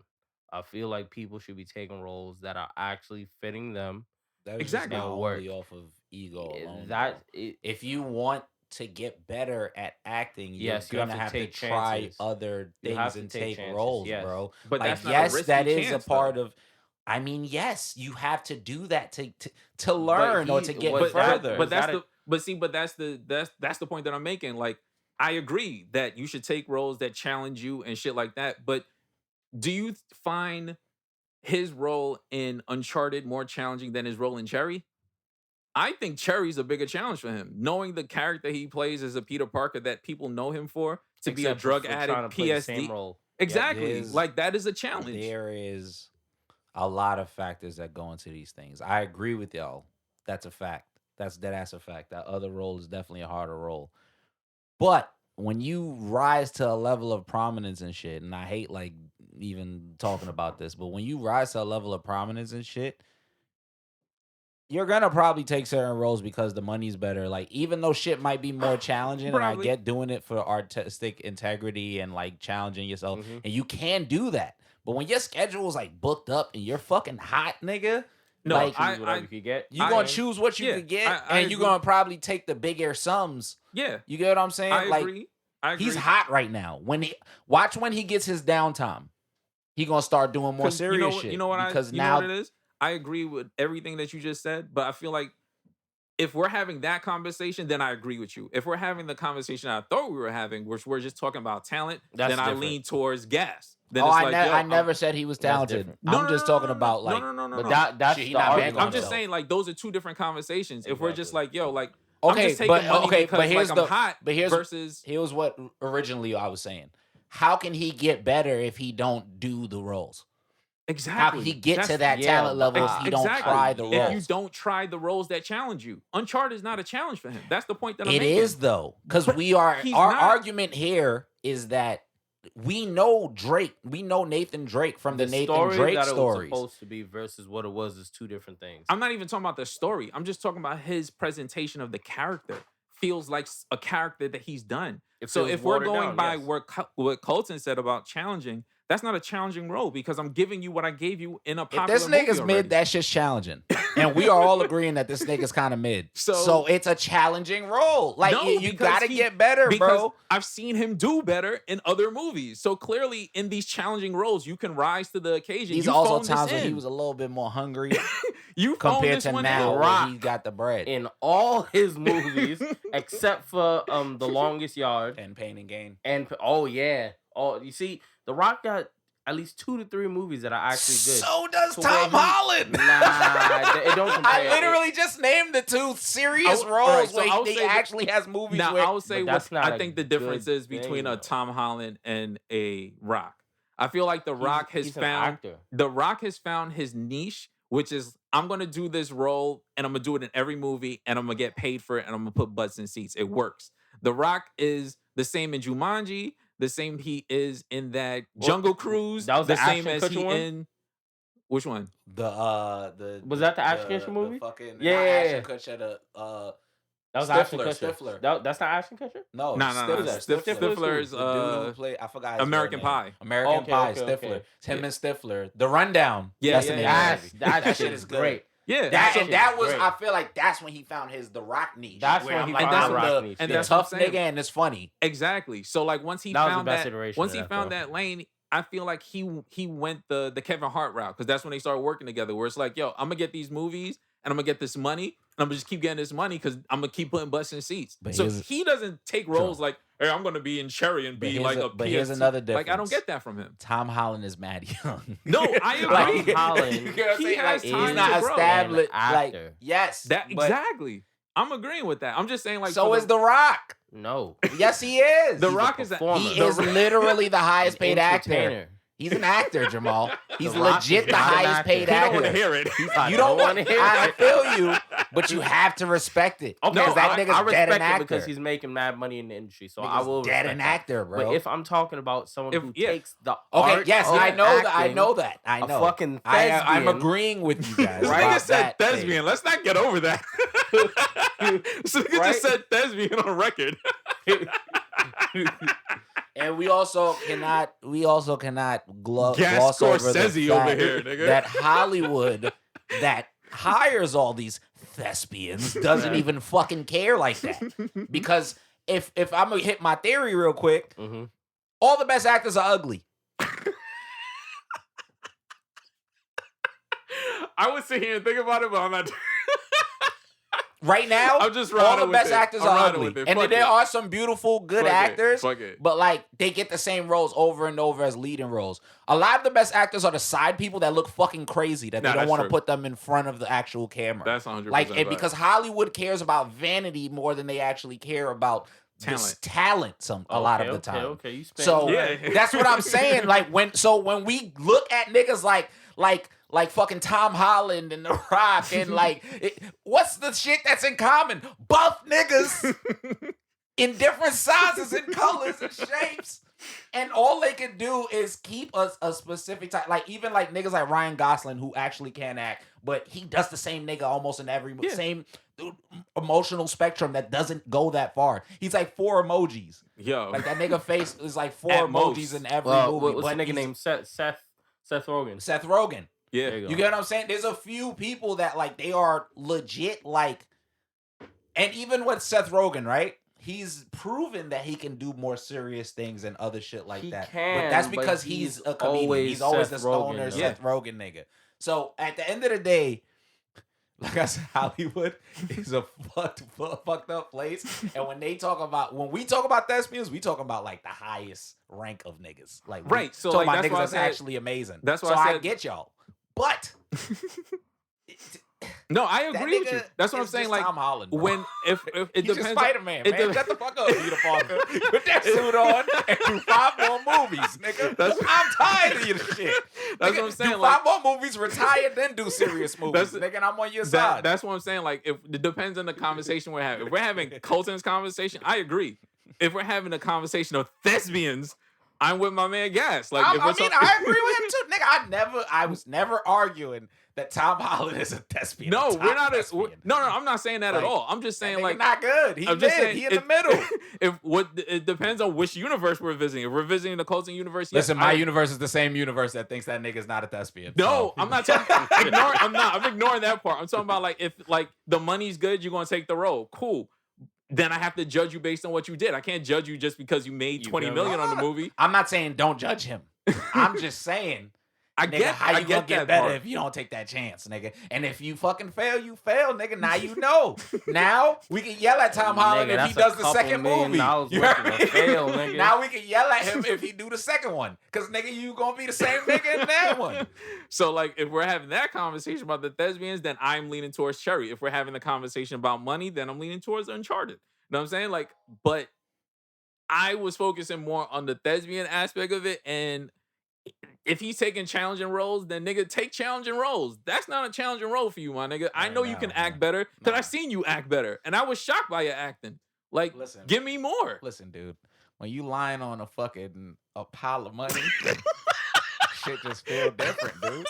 I feel like people should be taking roles that are actually fitting them. That was Exactly. just not And work. only off of ego alone. That though. it, If you want to get better at acting, you're Yes, you have gonna to have to take try chances. other You have things to and take take chances, roles, yes. bro. But like, that's not a yes, risky that is chance, a part though. of. I mean, yes, you have to do that to learn or he- to get but further. But that that's the point that I'm making. Like, I agree that you should take roles that challenge you and shit like that. But do you find his role in Uncharted more challenging than his role in Cherry? I think Cherry's a bigger challenge for him. Knowing the character he plays as a Peter Parker that people know him for, to be a except for drug trying addict, to play the same PSD. role. Exactly. There's- Like, that is a challenge. There is a lot of factors that go into these things. I agree with y'all. That's a fact. That's a fact. That other role is definitely a harder role. But when you rise to a level of prominence and shit, and I hate like even talking about this, but when you rise to a level of prominence and shit, you're gonna probably take certain roles because the money's better. Like, even though shit might be more challenging, and I Probably. get doing it for artistic integrity and like challenging yourself, Mhm. and you can do that. But when your schedule is like booked up and you're fucking hot, nigga, No, like, Choose whatever you could get. you're I- gonna choose what you yeah, could get, I and you're agree. gonna probably take the bigger sums. Yeah, You get what I'm saying? I like, agree. I agree. he's hot right now. When he gets his downtime, he gonna start doing more 'Cause serious shit. You know what? Because You know now what it is? I agree with everything that you just said, but I feel like if we're having that conversation, then I agree with you. If we're having the conversation I thought we were having, which we're just talking about talent, That's then I different. lean towards gas. Then oh, it's I, like, ne- yo, I never said he was That's talented. different. I'm just talking about like. no. But that's Shit, he the not argument. big on I'm just himself. saying, like, those are two different conversations. If we're just like, yo, like, I'm Okay, just taking money because here's like I'm hot here's versus here's what originally I was saying. How can he get better if he don't do the roles? exactly. How can he get to that yeah, talent level if he don't try the If roles? you don't try the roles that challenge you, Uncharted is not a challenge for him. That's the point that I'm It making. is though, because But we are. he's Our not. argument here is that we know Drake. We know Nathan Drake from the Nathan story Drake that it was stories. supposed to be versus what it was is two different things. I'm not even talking about the story. I'm just talking about his presentation of the character. feels like a character that he's done. It So feels if we're watered going down, by yes. what Colton said about challenging, that's not a challenging role because I'm giving you what I gave you in a If popular this movie nigga's already. mid, that shit's challenging. And we are all agreeing that this nigga's kind of mid. So it's a challenging role. Like, No, you because gotta he- get better, because bro. I've seen him do better in other movies. So clearly, in these challenging roles, you can rise to the occasion. These You also phoned this times when he in. was a little bit more hungry You phoned compared this to one now in. where he got the bread. In all his movies, except for The Longest Yard And Pain and Gain. and you see, The Rock got at least 2 to 3 movies that are actually good. So does To Tom where he- Holland. Nah, it don't compare. I literally just named the 2 serious roles alright, so where I'll he say that- actually has movies Now, where I would say But that's what not I a think the difference good is between thing, a though. Tom Holland and a Rock. I feel like the Rock has he's an found actor. the Rock has found his niche, which is I'm gonna do this role and I'm gonna do it in every movie and I'm gonna get paid for it and I'm gonna put butts in seats. It works. The Rock is the same in Jumanji, the same he is in that Jungle Cruise, that was the the same Ashton as he Kutcher one? in which one? the Was that the Ashton Kutcher movie? The fucking Yeah, not yeah, Ashton yeah. Kutcher, the That was Stifler, Ashton Kutcher. Stifler. That's not Ashton Kutcher? No, No. Stifler. Stifler's the dude who played, I forgot his American real name. Pie. American Okay, Pie, okay, Stifler. okay. It's him Yeah. and Stifler. The Rundown. Yeah, That's yeah, the name yeah. of the movie. That shit is good. great. Yeah, That so- shit that is was, great. I feel like that's when he found the rock niche. That's where when I'm he like, found that's the when rock the, niche. And the that's what I'm tough saying. nigga and it's funny. Exactly. So like once he That was the found best that, iteration once of he that, found though. that lane, I feel like he went the Kevin Hart route because that's when they started working together. Where it's like, yo, I'm gonna get these movies and I'm gonna get this money and I'm gonna just keep getting this money because I'm gonna keep putting butts in seats. But So here's- he doesn't take roles like, hey, I'm gonna be in Cherry and But be here's like a- a but here's PS2. another Like I don't difference. get that from him. Tom Holland is mad young. No, I agree. Like, Holland, you know what I'm he saying? has Like, time he's not to grow. established. An Like, actor. yes, That but exactly. I'm agreeing with that. I'm just saying like so for is The Rock. No. Yes, he is. The He's a Rock is a, performer. He The is Rock- literally the highest paid actor. Entertainer. He's an actor, Jamal. He's The Rock legit is the not an highest actor. paid He He don't want to actor. hear it. You don't want wanna to hear I it. feel you, but you have to respect it. Okay, because that I nigga's respect dead an it actor. because he's making mad money in the industry. So I Nigga's will dead respect an that. actor, bro. But if I'm talking about someone who Yeah. takes the Okay, art yes, of I know that. I acting, know that. I a know. fucking I'm thespian. agreeing with you guys. This Right? nigga about said that thespian. thing. Let's not get over that. This nigga Right? just said thespian on record. And we also cannot Gas gloss over the Scorsese fact over here, nigga. that Hollywood that hires all these thespians doesn't Right. even fucking care like that. Because if I'm gonna hit my theory real quick, Mhm. all the best actors are ugly. I would sit here and think about it, but I'm not. Right now, I'm just all riding the with best it. actors I'm are riding ugly. with it. And Fuck there it. are some beautiful, good Fuck it. actors. Fuck it. But like they get the same roles over and over as leading roles. A lot of the best actors are the side people that look fucking crazy that Nah, they don't that's want to true. put them in front of the actual camera. That's 100%. like right. because Hollywood cares about vanity more than they actually care about this talent a lot of the time. Okay, you spend So Yeah. that's what I'm saying. Like when we look at niggas like fucking Tom Holland and The Rock and what's the shit that's in common? Buff niggas in different sizes and colors and shapes. And all they can do is keep a specific type. Like even like niggas like Ryan Gosling who actually can act, but he does the same nigga almost in every Yeah. same emotional spectrum that doesn't go that far. He's like 4 emojis. Yo. Like that nigga face is like 4 At emojis most. in every Well, movie. what's the but nigga he's- named Seth Rogen? Seth Rogen. yeah. There you go. You get what I'm saying? There's a few people that like they are legit like, and even with Seth Rogen, right? He's proven that he can do more serious things and other shit like He that. can, but that's but because he's he's a comedian. always He's always Seth the stoner Rogen, though. Seth Rogen nigga. So at the end of the day, like I said, Hollywood is a fucked up place. And when we talk about thespians, we talk about like the highest rank of niggas. Like Right, so, talking like, about that's niggas why I that's said- actually amazing. that's why so I I said- get y'all. But No, I that agree with you. nigga That's what I'm is saying. just Like Tom Holland, bro. when if it He's depends. just Spider-Man, it man. de- Shut the fuck up, Peter Parker. Put that suit on and do 5 more movies, nigga. That's- I'm tired of your shit. That's Nigga, what I'm saying, Do like- 5 more movies, retire, then do serious movies, nigga. And I'm on your side. That's what I'm saying. Like, if it depends on the conversation we're having. If we're having Colton's conversation, I agree. If we're having a conversation of thespians, I'm with my man Gas. Like, I if we're mean, I agree with him too, nigga. I was never arguing that Tom Holland is a thespian. No, a we're top not. thespian. No, I'm not saying that at Like, all. I'm just That saying nigga like not good. He I'm just mid. saying He in the middle. It depends on which universe we're visiting. If we're visiting the Colton universe, yes, Listen, my universe is the same universe that thinks that nigga's not a thespian. No, so. I'm not talking. I'm ignoring that part. I'm talking about like if like the money's good, you're gonna take the role. Cool. Then I have to judge you based on what you did. I can't judge you just because you made 20 million on the movie. I'm not saying don't judge him. I'm just saying. Nigga, how you gonna get better if you don't take that chance, nigga? And if you fucking fail, you fail, nigga. Now you know. Now we can yell at Tom Holland if he does the second movie. You heard me? Fail, nigga. Now we can yell at him if he do the second one. Cause nigga, you gonna be the same nigga in that one. So like if we're having that conversation about the thespians, then I'm leaning towards Cherry. If we're having the conversation about money, then I'm leaning towards Uncharted. You know what I'm saying? Like, but I was focusing more on the thespian aspect of it, and if he's taking challenging roles, then nigga, take challenging roles. That's not a challenging role for you, my nigga. I know you can act better because I've seen you act better, and I was shocked by your acting. Like, Listen. give me more. Listen, dude. When you lying on a pile of money, shit just feel different, dude.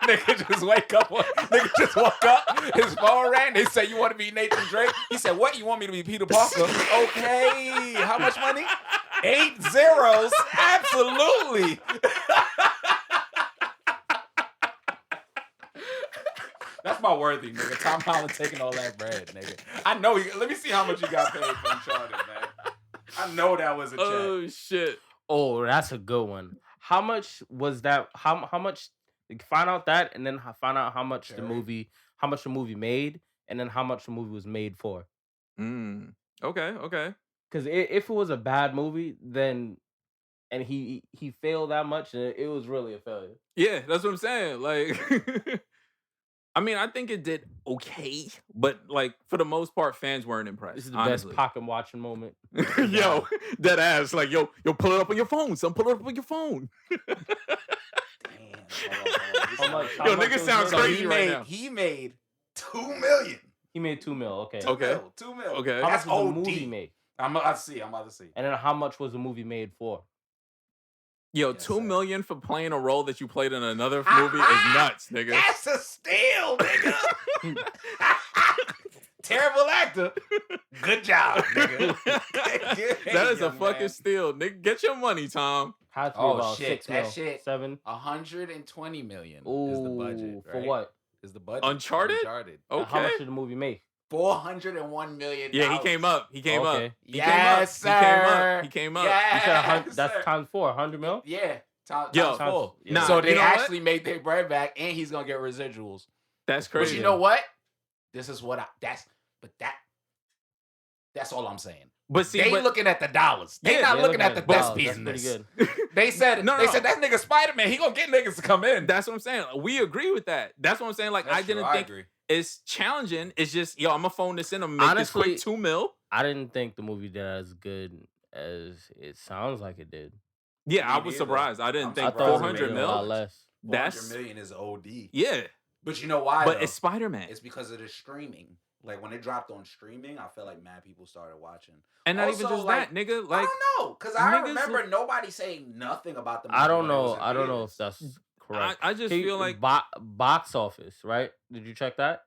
Nigga just wake up. Nigga just woke up. His phone rang. They say, you want to be Nathan Drake? He said, what? You want me to be Peter Parker? Okay. How much money? 8 zeros. Absolutely. That's my worthy, nigga. Tom Holland taking all that bread, nigga. I know. Let me see how much you got paid for Uncharted, man. I know that was a check. Oh shit. Oh, that's a good one. How much was that? How much? Like, find out that, and then find out how much the movie made, and then how much the movie was made for. Okay. Because if it was a bad movie, then and he failed that much, and it was really a failure. Yeah, that's what I'm saying. Like, I mean, I think it did okay, but like for the most part, fans weren't impressed. This is the honestly. best pocket watching moment. Yo, dead ass. Like, yo, pull it up on your phone. Son, pull it up on your phone. Yo, nigga sounds crazy right now. He made $2 million. He made $2 million. Okay. Okay. $2 million. Okay. How That's much was OD. the movie made? I'm about to see. And then how much was the movie made for? Yo, Yes, $2 million for playing a role that you played in another movie is nuts, nigga. That's a steal, nigga. Terrible actor. Good job, nigga. That is a fucking steal, nigga. Get your money, Tom. Had to be Oh, about shit, 6 that mil. shit. 7. 120 million Ooh, is the budget. for right? what? Is the budget Uncharted? Uncharted. Okay. How much did the movie make? $401 million. Yeah, he came up. He came up. Okay. He Yes, came up. sir. He came up. Yes, You said 100, that's sir. times 4, 100 mil? Yeah. Yo, Times 4. nah, So you they know what? actually made their bread back, and he's gonna get residuals. That's crazy. But you know what? This is what that's all I'm saying. But see, They looking at the dollars. They Yeah, not They're looking at the dollars. thespian. That's pretty good. They said No, they no. said that nigga Spider-Man, he gonna get niggas to come in. that's what I'm saying. We agree with that. That's what I'm saying. Like, I didn't think agree. it's challenging. It's just, yo, I'm gonna phone this in and make this quick Honestly, $2 million. I didn't think the movie did as good as it sounds like it did. Yeah, Me I was neither. surprised. I I'm didn't think I thought it was 400 made a lot mil. less. That's 400 million is OD. yeah, But you know why? but though? it's Spider-Man, It's because of the streaming. Like when it dropped on streaming, I feel like mad people started watching. and not even Also, just like, that, nigga. I Like, don't know, because I niggas remember nobody saying nothing about the movie. I don't when it was know. in I don't know if theaters. that's correct. I just Okay, feel like box office, right? Did you check that?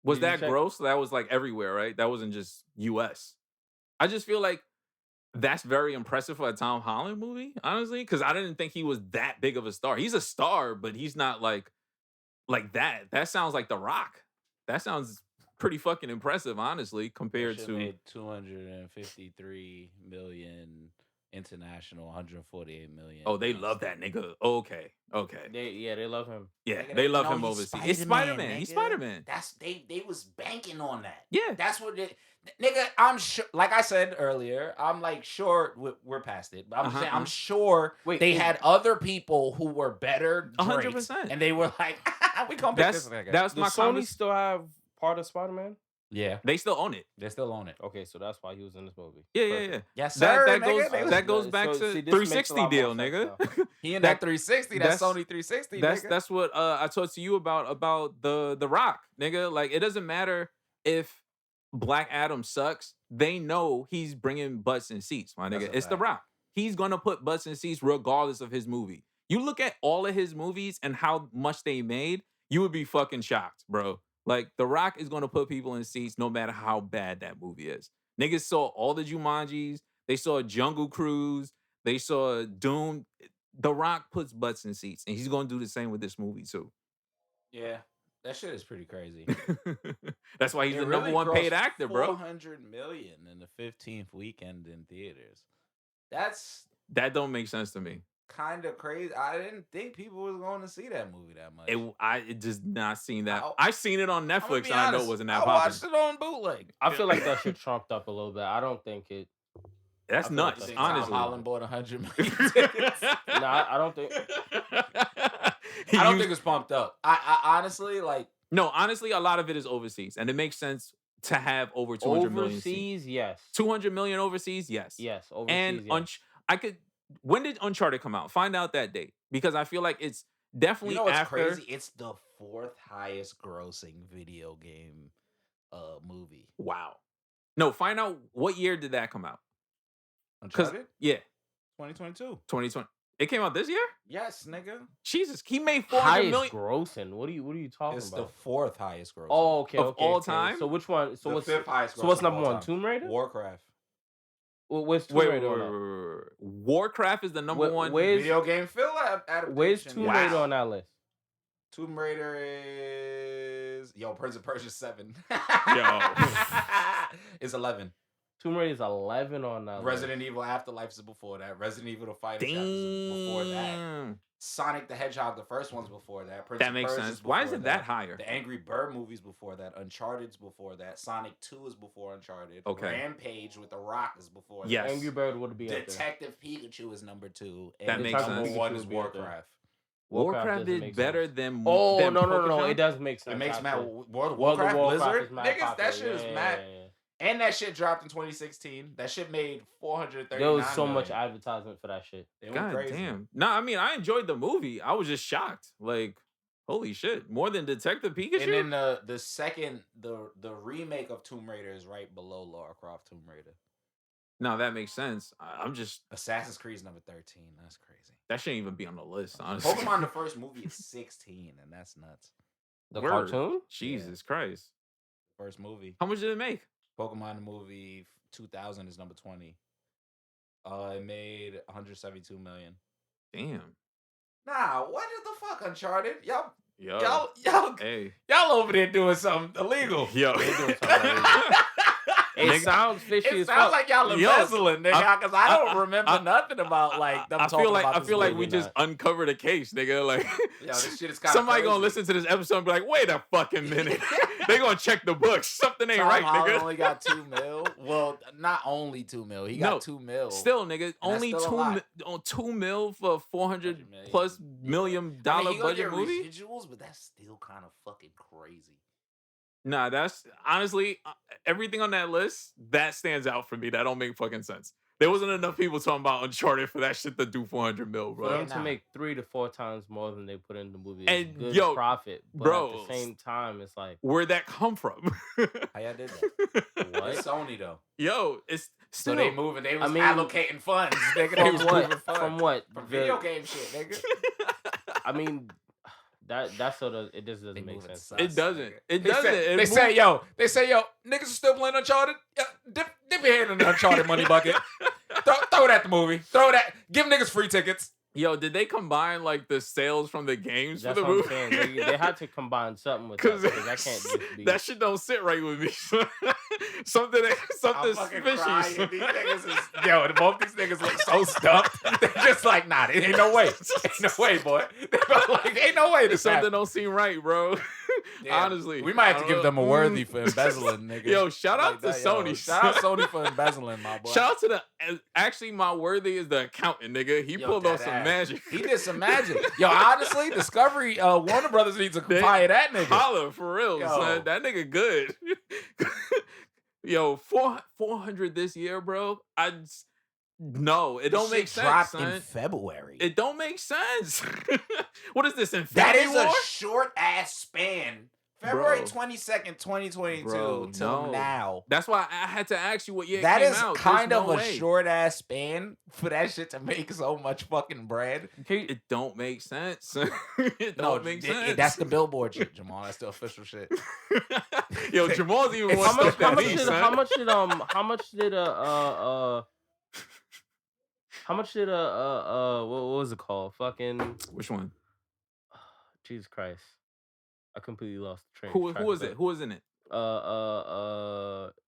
was Did you that check- gross? That was like everywhere, right? That wasn't just U.S. I just feel like that's very impressive for a Tom Holland movie, honestly, because I didn't think he was that big of a star. He's a star, but he's not like that. That sounds like The Rock. That sounds pretty fucking impressive, honestly, compared That shit to. made 253 million international, 148 million. Oh, they love that nigga. Okay. They love him. Yeah, Nigga, they love no, him he's overseas. It's Spider-Man. He's nigga. Spider-Man. That's they was banking on that. Yeah. That's what they, nigga. I'm sure. Like I said earlier, I'm like sure we're past it. But I'm saying I'm sure Wait, they is- had other people who were better. 100%. And they were like, we gonna pick That's this nigga. that's Does my Sony conversation. still have part of Spider-Man? Yeah, They still own it. they still own it. Okay, so that's why he was in this movie. Yeah. Perfect. Yes, That sir. that nigga. goes They was- that goes back So, to see, this makes a 360 lot deal, more nigga. sense he in that- that 360. That's that's- Sony 360. That's nigga. that's what I talked to you about the Rock, nigga. Like, it doesn't matter if Black Adam sucks. They know he's bringing butts and seats, my That's nigga. a It's The fact. Rock. he's gonna put butts in seats regardless of his movie. You look at all of his movies and how much they made, you would be fucking shocked, bro. Like The Rock is gonna put people in seats no matter how bad that movie is. Niggas saw all the Jumanjis, they saw Jungle Cruise, they saw Doom. The Rock puts butts in seats, and he's gonna do the same with this movie too. Yeah, that shit is pretty crazy. That's why he's It the really number one paid grossed actor, bro. 400 million in the 15th weekend in theaters. That's That don't make sense to me. kind of crazy. I didn't think people was going to see that movie that much. It just not seen that. I'll- I seen it on I'ma Netflix, be and I know honest, it wasn't I that popular. watched it on bootleg. I feel like that shit trumped up a little bit. I don't think it. That's I feel like nuts, that's Tom honestly. Holland bought 100 million tickets. Nah, I don't think. I don't think it's pumped up. I honestly like. No, honestly, a lot of it is overseas, and it makes sense to have over 200 million seats. Overseas, yes. 200 million overseas, yes. Yes, overseas. And yes. I could. When did Uncharted come out? Find out that date because I feel like it's definitely You know what's after. crazy? It's the 4th highest grossing video game movie. Wow. No, find out what year did that come out? Uncharted? Yeah, 2022. 2020. It came out this year. Yes, nigga. Jesus, he made 400 highest million. grossing. What are you talking It's about? the 4th highest grossing. Oh, okay. of okay, all okay. time? So which one? So The what's 5th highest so what's grossing of number all one? time. Tomb Raider. Warcraft. Where's Tomb Wait, Raider on that? Warcraft is the number one. where's Video game film adaptation. Where's Tomb Wow. Raider on that list? Tomb Raider is Prince of Persia 7. It's 11. Tomb Raider is 11 on that list. Resident Evil Afterlife is before that. Resident Evil The Final Chapter is before that. Damn. Sonic the Hedgehog, the first one's before that. Prince That of makes Persia's sense. Why is before it that higher? The Angry Bird movies before that. Uncharted's before that. Sonic 2 is before Uncharted. Okay. Rampage with The Rock is before Yes. Angry Bird would be up there. Detective Pikachu is number 2. That And makes number sense. 1 is Pikachu would be up there. Warcraft. Warcraft doesn't did make better sense. than. Oh than no, Poker it does make sense. It makes mad. actually. World of World of Warcraft, Warcraft Blizzard, is mad niggas, that popular. shit is Yeah, mad. yeah, yeah. And that shit dropped in 2016. That shit made 439 There was so million. much advertisement for that shit. It went God crazy. damn. No, I mean I enjoyed the movie. I was just shocked. Like, holy shit, more than Detective Pikachu. And then the second the remake of Tomb Raider is right below Lara Croft Tomb Raider. No, that makes sense. I'm just Assassin's Creed's number 13. That's crazy. that shouldn't even be on the list. Honestly, Pokemon the first movie is 16, and that's nuts. The Word. cartoon? Jesus Christ. First movie. How much did it make? Pokemon the movie 2000 is number 20. It made 172 million. Damn. Nah, what the fuck, Uncharted? Y'all, Yo. Hey. y'all over there doing something illegal. Yo. They doing something It sounds fishy It as sounds fuck. like y'all Yo, embezzling, nigga, because I don't remember nothing about like them I talking feel like about I this feel like movie we just now. uncovered a case, nigga. Like Yo, this shit is kinda somebody crazy. gonna listen to this episode and be like, wait a fucking minute. They gonna check the books. Something ain't Tom right, Holland nigga. only got 2 mil. Well, not only 2 mil. He got No, 2 mil. Still, nigga, only still a 2 lot. on 2 mil for 400 million. plus million dollar I mean, he gonna budget get movie. residuals, but that's still kind of fucking crazy. Nah, that's honestly everything on that list that stands out for me. That don't make fucking sense. There wasn't enough people talking about Uncharted for that shit to do 400 mil, For bro. them to make 3 to 4 times more than they put in the movie is And, good yo, profit. But bro, at the same time, it's like, Where'd that come from? How y'all did that? what? It's Sony though. Yo, it's So still they moving. They was I mean, allocating funds. Nigga, they From was what? moving funds. From what? From The- video game shit, nigga. I mean, that sort of it just They doesn't make moving sense. sus, It doesn't. nigga. It They doesn't. say- It They say, moved- yo, niggas are still playing Uncharted. Yeah, dip your hand in the Uncharted money bucket. Throw it at the movie. Give niggas free tickets. Yo, did they combine like the sales from the games That's for the what movie? I'm saying. They had to combine something with that Because because that can't just be. that shit don't sit right with me. something I'm fucking crying. fishy. These niggas is, yo, both these niggas look so stumped. They're just like, nah, there ain't no way. Ain't no way, boy. Like, ain't no way this Something happened. don't seem right, bro. Yeah. Honestly, We might have I to don't give know. them a worthy for embezzling, nigga. Yo, shout out to yo. Sony. Shout out Sony for embezzling, my boy. Shout out to the actually my worthy is the accountant, nigga. He Yo, pulled off that some ass. magic. He did some magic. Yo, honestly, Discovery, Warner Brothers needs to fire that nigga. Holla for real, Yo. son. That nigga good. Yo, 400 this year, bro. No, it don't make sense, dropped son. in February. It don't make sense. What is this, That Infinity is War? a short ass span February Bro. 22nd, 2022 Bro, till no. now. That's why I had to ask you what year That it came is out. kind There's of no a way. short ass span for that shit to make so much fucking bread. It don't make sense. It No, don't make sense. that's the Billboard shit, Jamal. That's the official shit. Yo, Jamal's even more How much? stuck How than much me, did? son. How much did? How much did? How much did? What was it called? Fucking. Which one? Jesus Christ! I completely lost the train. Who was it? Who was in it?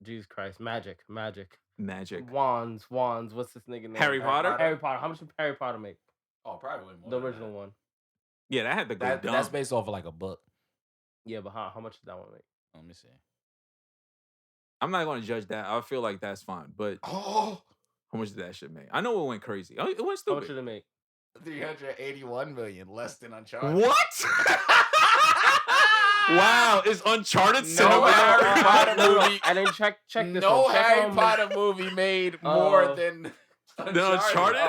Jesus Christ! Magic. Magic. Wands. What's this nigga name? Harry Potter? Harry Potter. How much did Harry Potter make? Oh, probably more. The original one. Yeah, that had to go That's dumb. based off of like a book. Yeah, but how much did that one make? Let me see. I'm not going to judge that. I feel like that's fine. But Oh, how much did that shit make? I know it went crazy. Oh, it went How much stupid. did it make? 381 million, less than Uncharted. What? Wow, is Uncharted No cinema? Harry Potter movie. And then check this No one. Check, Harry Potter movie made more than Uncharted?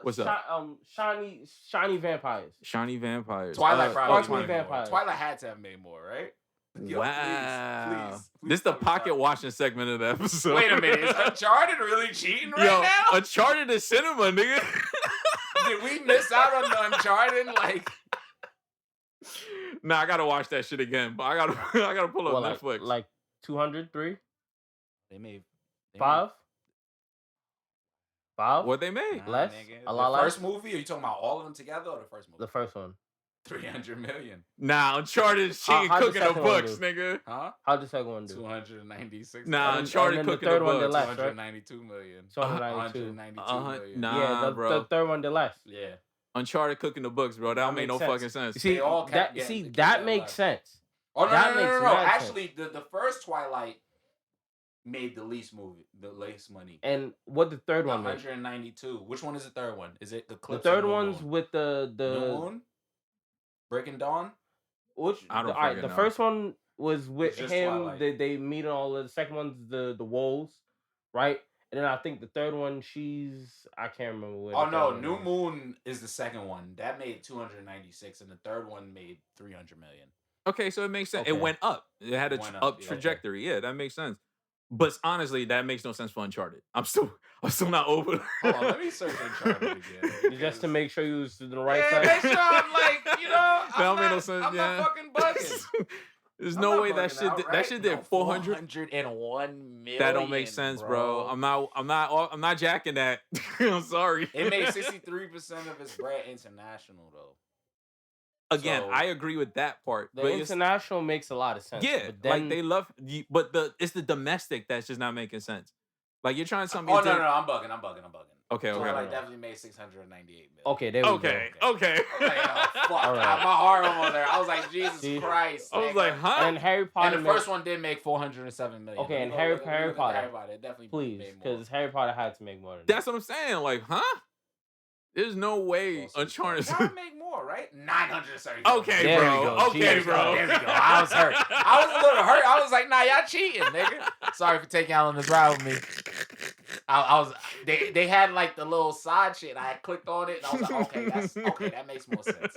What's up? Shiny vampires. Shiny vampires. Twilight probably Sparkly made more. Vampires. Twilight had to have made more, right? Yo, Wow. please This is the tell me pocket Twilight. watching segment of the episode. Wait a minute, is Uncharted really cheating right Yo, now? Uncharted is cinema, nigga. Did we miss out on the Uncharted? Like, Nah, I gotta watch that shit again. But I gotta pull up What, Netflix. like 200, 3, they made 5? 5? What they made? Nah, Less? nigga. A lot The first less? movie? Are you talking about all of them together or the first movie? The first one. 300 million. Nah, Uncharted is cheating How'd the cooking the second one books, do? nigga. Huh? How'd the second one do? 296. Nah, And Uncharted then the cooking third the one did books. less, right? 292 million. So 192. 192 million. Nah, Yeah, bro. the third one did less. Yeah. Uncharted cooking the books, bro. That don't make no makes sense. fucking sense. You see, They all kept that getting the that kill makes left. sense. Oh, no, That no, no, makes no, no. mad sense. Actually, the first Twilight made the least money. And what the third one made? 192. Which one is the third one? Is it The Eclipse? third or New one's Moon? with New the Moon? Breaking Dawn? which I don't all right, fucking the know. first one was with It's just him. Twilight. They meet and all. The second one's the wolves, right? And then I think the third one, I can't remember what. Oh, no. New Moon is the second one. That made 296, and the third one made 300 million. Okay, so it makes sense. Okay. It went up. It had a Went up, up, yeah, okay. trajectory. Yeah, that makes sense. But honestly, that makes no sense for Uncharted. I'm still not over. Hold on, let me search Uncharted again. Just to make sure you was to the right Yeah, side. make sure I'm like, That don't make no sense. I'm Yeah. not fucking bugging. There's I'm no not way that bugging shit out, did, right? that shit did No, 400. 401 million. That don't make sense, bro. I'm not jacking that. I'm sorry. It made 63% of its bread international though. Again, So- I agree with that part. The but it's, international makes a lot of sense. yeah, but then, like they love, but it's the domestic that's just not making sense. Like you're trying to tell me. Oh it's no, a- no, I'm bugging. Okay, Twilight okay, definitely made 698 million. okay, there we okay, go. okay. I was like, oh, fuck. All right. My heart over there. I was like, Jesus See? Christ. I was nigga. like, huh? And Harry Potter. And the first one did make 407 million. Okay, Let me and go Harry look at Potter. It definitely please, made more. because Harry Potter had to make more than That's what I'm saying. Like, huh? There's no way Uncharted. Gotta make more, right? 930. Okay, There bro. we go. Okay, Jesus. bro. There we go. I was hurt. I was a little hurt. I was like, nah, y'all cheating, nigga. Sorry for taking y'all on this ride with me. I was they had like the little side shit. I had clicked on it and I was like, okay, that makes more sense.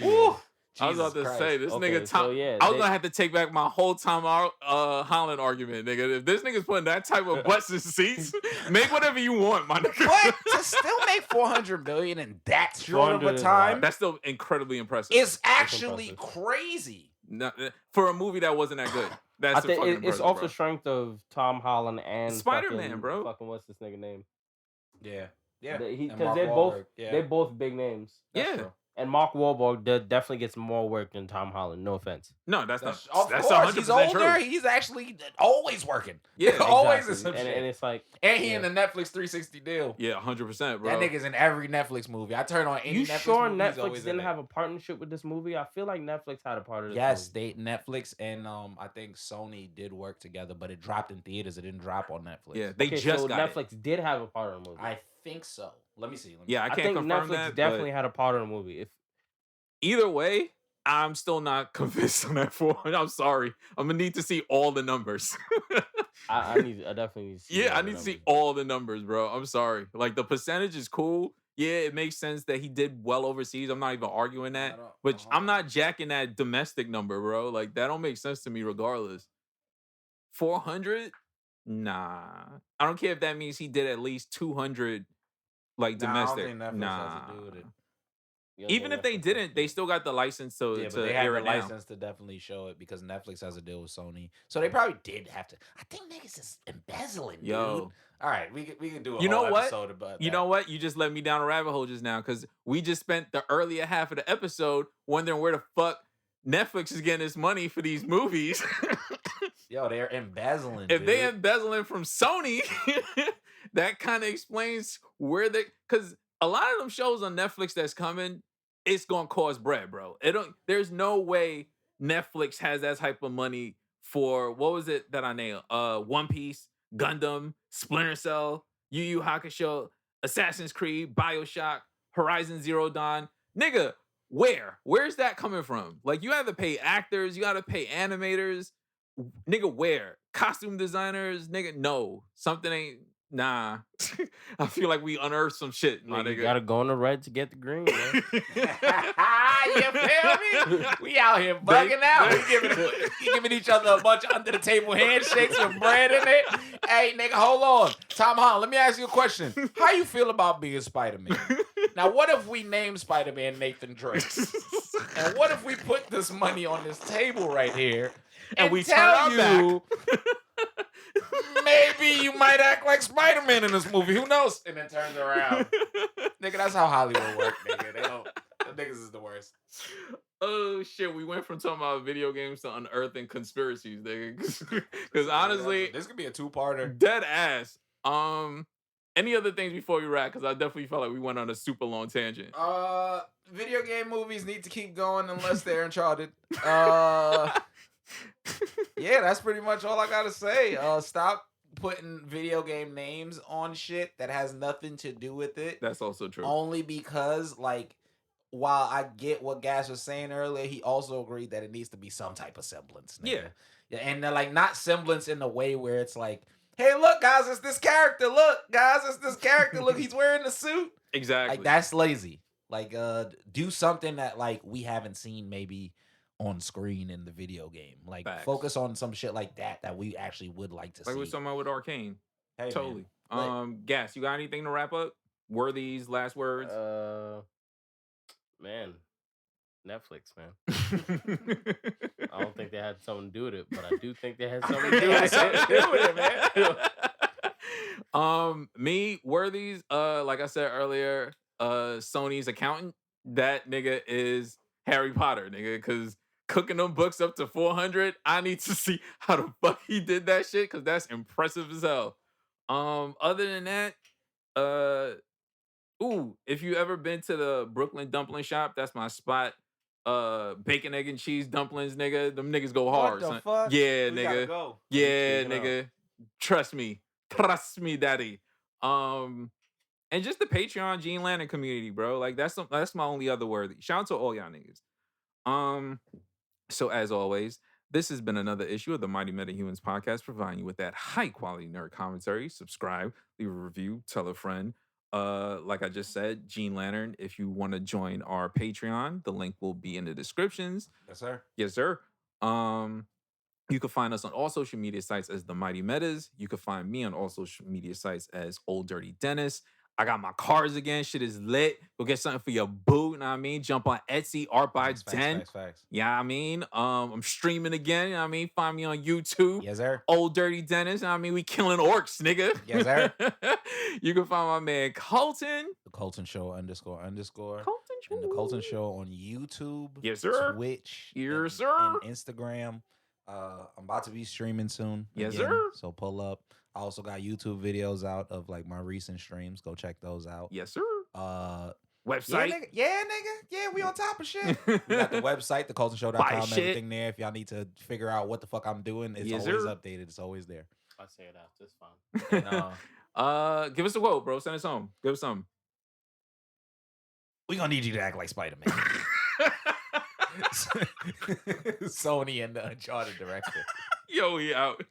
Woo! I was about Jesus to say Christ. this Okay, nigga so Tom. yeah, I was they- gonna have to take back my whole Tom Holland argument, nigga. If this nigga's putting that type of butts in seats, make whatever you want, my nigga. What? To still make 400 million in that short of 400 a is a time That's still incredibly impressive. is actually impressive. crazy. No, for a movie that wasn't that good. That's I think fucking it's impressive, off bro. the strength of Tom Holland and Spider-Man, fucking, bro. Fucking what's this nigga name? Yeah. Yeah. Because And Mark they're both Wahlberg, yeah. they're both big names. That's Yeah. true. And Mark Wahlberg definitely gets more work than Tom Holland. No offense. No, that's Of not. That's course, he's 100% older. true. He's actually always working. Yeah, always Exactly. is some and, shit. and it's like And he yeah. in the Netflix 360 deal. Yeah, 100%, bro. That nigga's in every Netflix movie. I turn on any you Netflix sure movie, he's Netflix always in didn't it. have a partnership with this movie? I feel like Netflix had a part of this. Yes, movie. Netflix and I think Sony did work together, but it dropped in theaters. It didn't drop on Netflix. Yeah, they Okay, just so got Netflix it. did have a part of the movie. I think so. Let me see. Yeah, I I can't think confirm Netflix that. definitely But had a part of the movie. If either way, I'm still not convinced on that 400. I'm sorry. I'm gonna need to see all the numbers. I definitely need to see Yeah, all I the need to see numbers. all the numbers, bro. I'm sorry. Like the percentage is cool. yeah, it makes sense that he did well overseas. I'm not even arguing that. don't- But hold I'm on. not jacking that domestic number, bro. Like that don't make sense to me regardless. 400? Nah. I don't care if that means he did at least 200 like Nah, I don't domestic. think Netflix has Nah. to do with it. You don't Even think if they Netflix has didn't, to they do it? still got the license to, Yeah, to but they have air the it now. license to definitely show it because Netflix has a deal with Sony. So they probably did have to. I think niggas is embezzling, dude. Yo. All right, we can do a You know whole what? episode about You that. know what? You just led me down a rabbit hole just now because we just spent the earlier half of the episode wondering where the fuck Netflix is getting its money for these movies. Yo, they're embezzling. If dude. they embezzling from Sony, that kind of explains where they. Because a lot of them shows on Netflix that's coming, it's gonna cost bread, bro. It don't. There's no way Netflix has that type of money for what was it that I named? One Piece, Gundam, Splinter Cell, Yu Yu Hakusho, Assassin's Creed, BioShock, Horizon Zero Dawn. Nigga, where? Where's that coming from? Like you have to pay actors, you got to pay animators. Nigga, where? Costume designers, nigga, no. Something ain't, nah. I feel like we unearthed some shit, my You nigga. gotta go on the red to get the green, man. You feel me? We out here bugging out. We giving each other a bunch of under the table handshakes with bread in it. Hey, nigga, hold on. Tom Holland, let me ask you a question. How you feel about being Spider-Man? Now, what if we name Spider-Man Nathan Drake? And what if we put this money on this table right here and we turn tell our you maybe you might act like Spider-Man in this movie. Who knows? And then turns around. Nigga, that's how Hollywood works, nigga. They don't. The niggas is the worst. Oh shit, we went from talking about video games to unearthing conspiracies, nigga. Because honestly, this could be a two-parter. dead ass. Any other things before we wrap? Because I definitely felt like we went on a super long tangent. Video game movies need to keep going unless they're Uncharted. Yeah, that's pretty much all I gotta say. Stop putting video game names on shit that has nothing to do with it. That's also true. Only because, like, while I get what Gas was saying earlier, he also agreed that it needs to be some type of semblance. Nigga. Yeah, and like not semblance in the way where it's like, hey, look, guys, it's this character. Look, guys, it's this character. Look, he's wearing the suit. Exactly. Like that's lazy. Like, do something that like we haven't seen maybe on screen in the video game. Like, Facts. focus on some shit like that we actually would like to Like see. we were talking about with Arcane. Hey, Totally. man. Gas, you got anything to wrap up? Worthy's last words? Man, Netflix, man. I don't think they had something to do with it, but I do think they had something to do with it. Man. Me, Worthy's, like I said earlier, Sony's accountant, that nigga is Harry Potter, nigga, because cooking them books up to 400, I need to see how the fuck he did that shit, because that's impressive as hell. Other than that, if you ever been to the Brooklyn dumpling shop, that's my spot. Bacon, egg, and cheese dumplings, nigga. Them niggas go hard. What the son. fuck? Yeah, We gotta nigga. go. Yeah, Speak it up. nigga. Trust me, daddy. And just the Patreon Gene Lantern community, bro. Like that's my only other word. Shout out to all y'all niggas. So as always, this has been another issue of the Mighty Metahumans podcast, providing you with that high quality nerd commentary. Subscribe, leave a review, tell a friend. Like I just said, Gene Lantern, if you want to join our Patreon, the link will be in the descriptions. Yes, sir. Yes, sir. You can find us on all social media sites as The Mighty Metas. You can find me on all social media sites as Old Dirty Dennis. I got my cars again. Shit is lit. Go get something for your boo. You know what I mean? Jump on Etsy, Art by 10. Facts. Yeah, I mean, I'm streaming again. You know what I mean? Find me on YouTube. Yes, sir. Old Dirty Dennis. You know what I mean? We killing orcs, nigga. Yes, sir. You can find my man Colton. The Colton Show __. Colton Show. And the Colton Show on YouTube. Yes, sir. Twitch. Yes, and, sir. And Instagram. I'm about to be streaming soon. Yes, again, sir. So pull up. I also got YouTube videos out of like my recent streams. Go check those out. Yes, sir. Website. Yeah, nigga. Yeah, we on top of shit. We got the website, thecoltonshow.com, Buy and shit. everything there. If y'all need to figure out what the fuck I'm doing, it's Yes, always sir. updated. It's always there. I say it after, it's fine. And, Give us a quote, bro. Send us home. Give us something. we gonna need you to act like Spider-Man. Sony and the Uncharted director. Yo, we out.